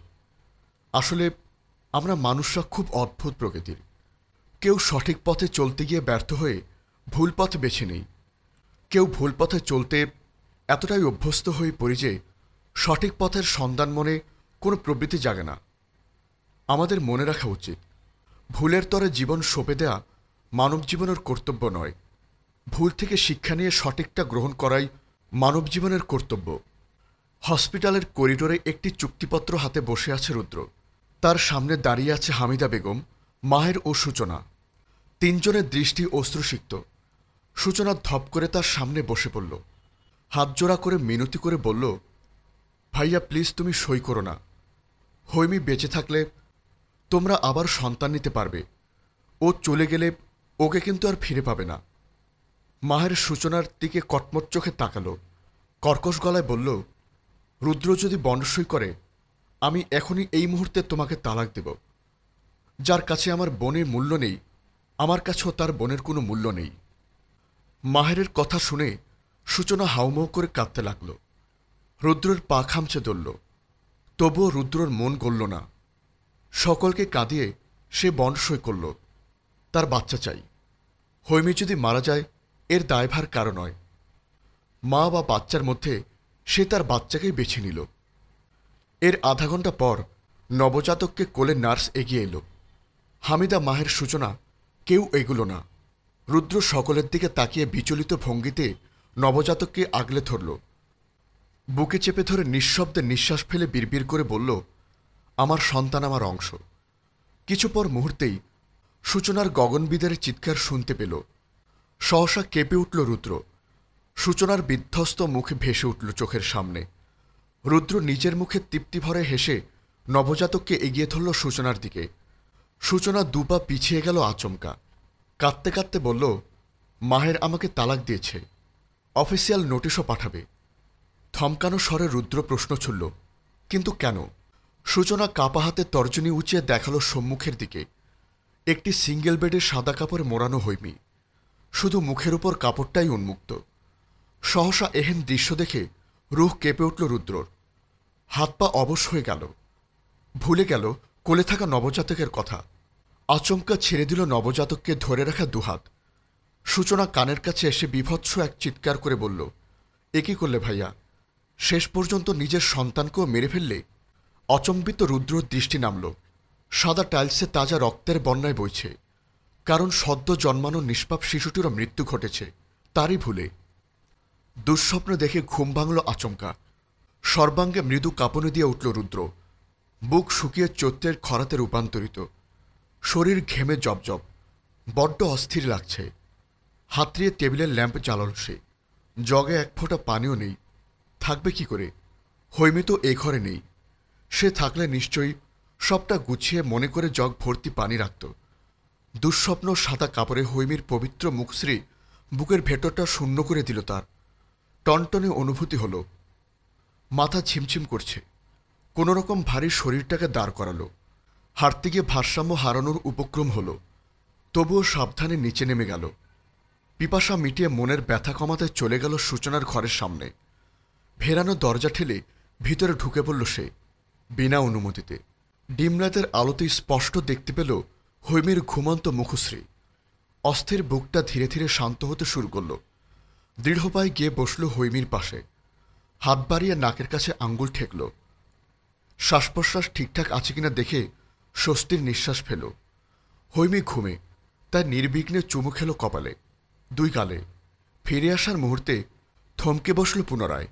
আসলে আমরা মানুষরা খুব অদ্ভুত প্রকৃতির। কেউ সঠিক পথে চলতে গিয়ে ব্যর্থ হয়ে ভুল পথ বেছে নেই। কেউ ভুল পথে চলতে এতটাই অভ্যস্ত হয়ে পড়ি যে সঠিক পথের সন্ধান মনে কোনো প্রবৃত্তি জাগে না। আমাদের মনে রাখা উচিত, ভুলের তরে জীবন সঁপে দেয়া মানব জীবনের কর্তব্য নয়। ভুল থেকে শিক্ষা নিয়ে সঠিকটা গ্রহণ করাই মানব জীবনের কর্তব্য। হসপিটালের করিডোরে একটি চুক্তিপত্র হাতে বসে আছে রুদ্র। তার সামনে দাঁড়িয়ে আছে হামিদা বেগম, মাহের ও সূচনা। তিনজনের দৃষ্টি অশ্রুসিক্ত। সূচনা ধপ করে তার সামনে বসে পড়ল। হাত জোড়া করে মিনতি করে বলল, ভাইয়া প্লিজ তুমি সই করো না। হৈমি বেঁচে থাকলে তোমরা আবার সন্তান নিতে পারবে। ও চলে গেলে ওকে কিন্তু আর ফিরে পাবে না। মাহের সূচনার দিকে কটমট চোখে তাকালো। কর্কশ গলায় বলল, রুদ্র যদি বন্ড সই করে, আমি এখনই এই মুহূর্তে তোমাকে তালাক দেব। যার কাছে আমার বোনের মূল্য নেই, আমার কাছেও তার বোনের কোনো মূল্য নেই। মাহেরের কথা শুনে সূচনা হাউমাউ করে কাঁদতে লাগল। রুদ্রের পা খামচে ধরল। তবুও রুদ্রর মন গলল না। সকলকে কাঁদিয়ে সে বন্ড সই করল। তার বাচ্চা চাই। হৈমি যদি মারা যায় এর দায়ভার কারো নয়। মা বা বাচ্চার মধ্যে সে তার বাচ্চাকেই বেছে নিল। এর আধা ঘন্টা পর নবজাতককে কোলে নার্স এগিয়ে এলো। হামিদা, মাহের সূচনা কেউ এগুলো না। রুদ্র সকলের দিকে তাকিয়ে বিচলিত ভঙ্গিতে নবজাতককে আগলে ধরল। বুকে চেপে ধরে নিঃশব্দে নিঃশ্বাস ফেলে বিড়বিড় করে বলল, আমার সন্তান, আমার অংশ। কিছু পর মুহূর্তেই সূচনার গগনবিদারী চিৎকার শুনতে পেল। সহসা কেঁপে উঠল রুদ্র। সূচনার বিধ্বস্ত মুখে ভেসে উঠল চোখের সামনে। রুদ্র নিজের মুখে তৃপ্তি ভরে হেসে নবজাতককে এগিয়ে ধরল সূচনার দিকে। সূচনা দুপা পিছিয়ে গেল আচমকা। কাঁদতে কাঁদতে বলল, মাহের আমাকে তালাক দিয়েছে, অফিসিয়াল নোটিশও পাঠাবে। থমকানো স্বরে রুদ্র প্রশ্ন ছুড়ল, কিন্তু কেন? সূচনা কাপা হাতে তর্জনী উঁচিয়ে দেখালো সম্মুখের দিকে। একটি সিঙ্গেল বেডে সাদা কাপড়ে মোড়ানো হৈমি, শুধু মুখের উপর কাপড়টাই উন্মুক্ত। সহসা এহেন দৃশ্য দেখে রুহ কেঁপে উঠল রুদ্রর। হাত পা অবশ হয়ে গেল। ভুলে গেল কোলে থাকা নবজাতকের কথা। আচমকা ছেড়ে দিল নবজাতককে ধরে রাখা দুহাত। সূচনা কানের কাছে এসে বীভৎস এক চিৎকার করে বলল, এ কি করলে ভাইয়া? শেষ পর্যন্ত নিজের সন্তানকেও মেরে ফেললে? অচম্বিত রুদ্রর দৃষ্টি নামল। সাদা টাইলসে তাজা রক্তের বন্যায় বইছে, কারণ সদ্য জন্মানো নিষ্পাপ শিশুটিরও মৃত্যু ঘটেছে তারই ভুলে। দুঃস্বপ্ন দেখে ঘুম ভাঙল আচমকা। সর্বাঙ্গে মৃদু কাঁপুনি দিয়ে উঠল রুদ্র। বুক শুকিয়ে চৈত্রের খরাতে রূপান্তরিত। শরীর ঘেমে জবজব, বড্ড অস্থির লাগছে। হাতড়িয়ে টেবিলের ল্যাম্প জ্বালাল সে। জগে এক ফোঁটা পানিও নেই। থাকবে কি করে? হৈমি তো এ ঘরে নেই। সে থাকলে নিশ্চয়ই সবটা গুছিয়ে মনে করে জগ ভর্তি পানি রাখত। দুঃস্বপ্ন সাদা কাপড়ে হৈমির পবিত্র মুখশ্রী বুকের ভেতরটা শূন্য করে দিল তার। টনটনে অনুভূতি হল। মাথা ঝিমঝিম করছে। কোনোরকম ভারী শরীরটাকে দাঁড় করালো। হাঁটতে গিয়ে ভারসাম্য হারানোর উপক্রম হল, তবুও সাবধানে নিচে নেমে গেল। পিপাসা মিটিয়ে মনের ব্যথা কমাতে চলে গেল সূচনার ঘরের সামনে। ভেরানো দরজা ঠেলে ভিতরে ঢুকে পড়ল সে, বিনা অনুমতিতে। ডিমরাতের আলোতেই স্পষ্ট দেখতে পেল হৈমির ঘুমন্ত মুখশ্রী। অস্থির বুকটা ধীরে ধীরে শান্ত হতে শুরু করল। দৃঢ়পায়ে গিয়ে বসল হৈমির পাশে। হাত বাড়িয়ে নাকের কাছে আঙ্গুল ঠেকল। শ্বাস প্রশ্বাস ঠিকঠাক আছে কিনা দেখে স্বস্তির নিঃশ্বাস ফেল। হৈমি ঘুমে, তার নির্বিঘ্নে চুমু খেল কপালে, দুই গালে। ফিরে আসার মুহূর্তে থমকে বসল পুনরায়।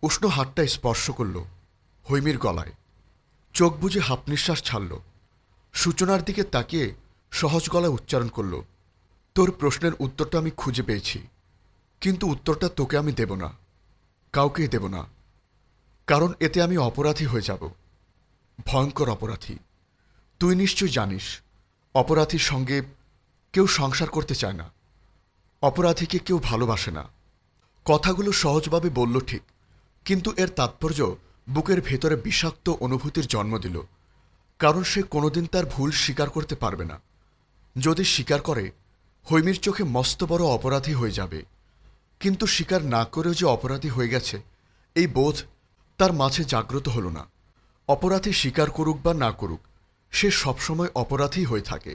উষ্ণ হাতটা স্পর্শ করল হৈমির গলায়। চোখ বুজে হাফ নিঃশ্বাস ছাড়ল। সূচনার দিকে তাকিয়ে সহজ গলায় উচ্চারণ করল, তোর প্রশ্নের উত্তরটা আমি খুঁজে পেয়েছি, কিন্তু উত্তরটা তোকে আমি দেব না, কাউকে দেব না। কারণ এতে আমি অপরাধী হয়ে যাব, ভয়ঙ্কর অপরাধী। তুই নিশ্চয় জানিস, অপরাধীর সঙ্গে কেউ সংসার করতে চায় না, অপরাধীকে কেউ ভালোবাসে না। কথাগুলো সহজভাবে বলল ঠিক, কিন্তু এর তাৎপর্য বুকের ভেতরে বিষাক্ত অনুভূতির জন্ম দিল। কারণ সে কোনোদিন তার ভুল স্বীকার করতে পারবে না। যদি স্বীকার করে, হৈমির চোখে মস্ত বড় অপরাধী হয়ে যাবে। কিন্তু স্বীকার না করেও যে অপরাধী হয়ে গেছে, এই বোধ তার মাঝে জাগ্রত হল না। অপরাধী স্বীকার করুক বা না করুক, সে সবসময় অপরাধী হয়ে থাকে।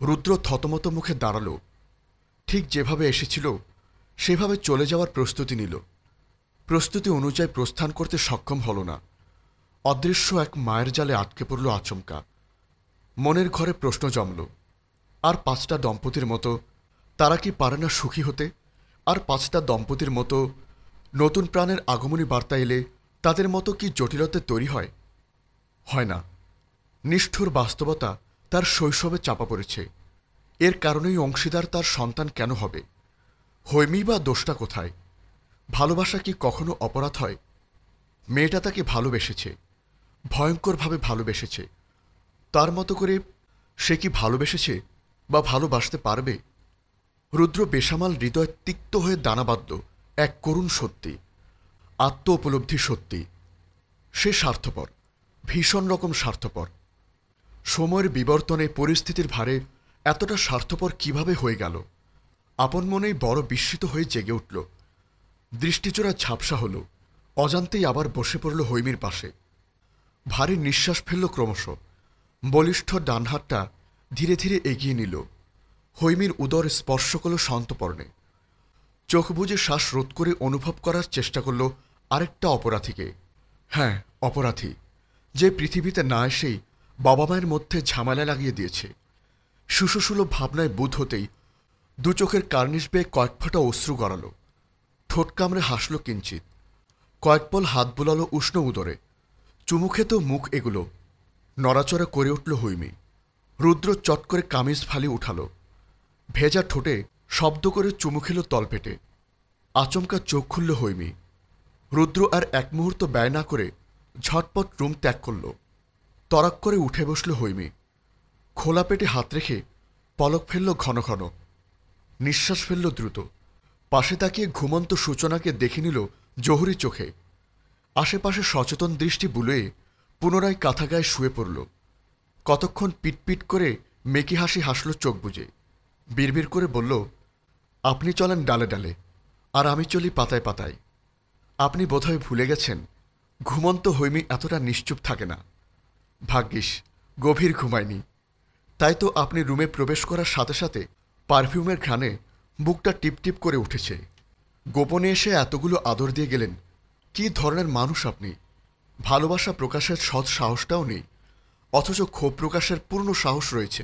রুদ্র থতমত মুখে দাঁড়াল। ঠিক যেভাবে এসেছিল সেভাবে চলে যাওয়ার প্রস্তুতি নিল। প্রস্তুতি অনুযায়ী প্রস্থান করতে সক্ষম হল না। অদৃশ্য এক মায়ের জালে আটকে পড়ল আচমকা। মনের ঘরে প্রশ্ন জমল, আর পাঁচটা দম্পতির মতো তারা কি পারে না সুখী হতে? আর পাঁচটা দম্পতির মতো নতুন প্রাণের আগমনী বার্তা এলে তাদের মতো কি জটিলতা তৈরি হয়? হয় না। নিষ্ঠুর বাস্তবতা তার শৈশবে চাপা পড়েছে। এর কারণেই অংশীদার তার সন্তান কেন হবে? হৈমি বা দোষটা কোথায়? ভালোবাসা কি কখনো অপরাধ হয়? মেয়েটা তাকে ভালোবেসেছে, ভয়ঙ্করভাবে ভালোবেসেছে। তার মতো করে সে কি ভালোবেসেছে বা ভালোবাসতে পারবে? রুদ্র বেসামাল হৃদয় তিক্ত হয়ে দানা বাঁধল এক করুণ সত্যি, আত্ম উপলব্ধি সত্যি। সে স্বার্থপর, ভীষণ রকম স্বার্থপর। সময়ের বিবর্তনে পরিস্থিতির ভারে এতটা স্বার্থপর কিভাবে হয়ে গেল? আপন মনেই বড় বিস্মিত হয়ে জেগে উঠল। দৃষ্টিচোরা ঝাপসা হল। অজান্তেই আবার বসে পড়ল হৈমির পাশে। ভারী নিঃশ্বাস ফেলল ক্রমশ। বলিষ্ঠ ডান হাতটা ধীরে ধীরে এগিয়ে নিল। হৈমির উদর স্পর্শ করল সন্তপর্ণে। চোখ বুজে শ্বাস রোধ করে অনুভব করার চেষ্টা করল আরেকটা অপরাধীকে। হ্যাঁ, অপরাধী, যে পৃথিবীতে না এসেই বাবা মায়ের মধ্যে ঝামেলা লাগিয়ে দিয়েছে। সুশোষুলো ভাবনায় বুধ হতেই দু চোখের কার্নিশ বেয়ে কয়েক ফোঁটা অশ্রু গড়াল। ঠোঁট কামড়ে হাসল কিঞ্চিত। কয়েক পল হাত বুলালো উষ্ণ উদরে। চুমু খেতেও মুখ এগুলো। নড়াচড়া করে উঠল হৈমি। রুদ্র চট করে কামিজ ফালি উঠাল। ভেজা ঠোঁটে শব্দ করে চুমু খেল তলপেটে। আচমকা চোখ খুলল হৈমি। রুদ্র আর এক মুহূর্ত ব্যয় না করে ঝটপট রুম ত্যাগ করল। তরাক করে উঠে বসল হৈমি। খোলা পেটে হাত রেখে পলক ফেলল ঘন ঘন। নিঃশ্বাস ফেলল দ্রুত। পাশে তাকিয়ে ঘুমন্ত সূচনাকে দেখে নিল জহুরি চোখে। আশেপাশে সচেতন দৃষ্টি বুলিয়ে পুনরায় কাঁথা গায়ে শুয়ে পড়ল। কতক্ষণ পিটপিট করে মেকি হাসি হাসল চোখ বুজে। বিড়বিড় করে বলল, আপনি চলেন ডালে ডালে, আর আমি চলি পাতায় পাতায়। আপনি বোধহয় ভুলে গেছেন ঘুমন্ত হৈমি এতটা নিশ্চুপ থাকে না। ভাগ্যিস গভীর ঘুমায়নি। তাই তো আপনি রুমে প্রবেশ করার সাথে সাথে পারফিউমের ঘ্রাণে বুকটা টিপটিপ করে উঠেছে। গোপনে এসে এতগুলো আদর দিয়ে গেলেন। কি ধরনের মানুষ আপনি! ভালোবাসা প্রকাশের সৎ সাহসটাও নেই, অথচ ক্ষোভ প্রকাশের পূর্ণ সাহস রয়েছে।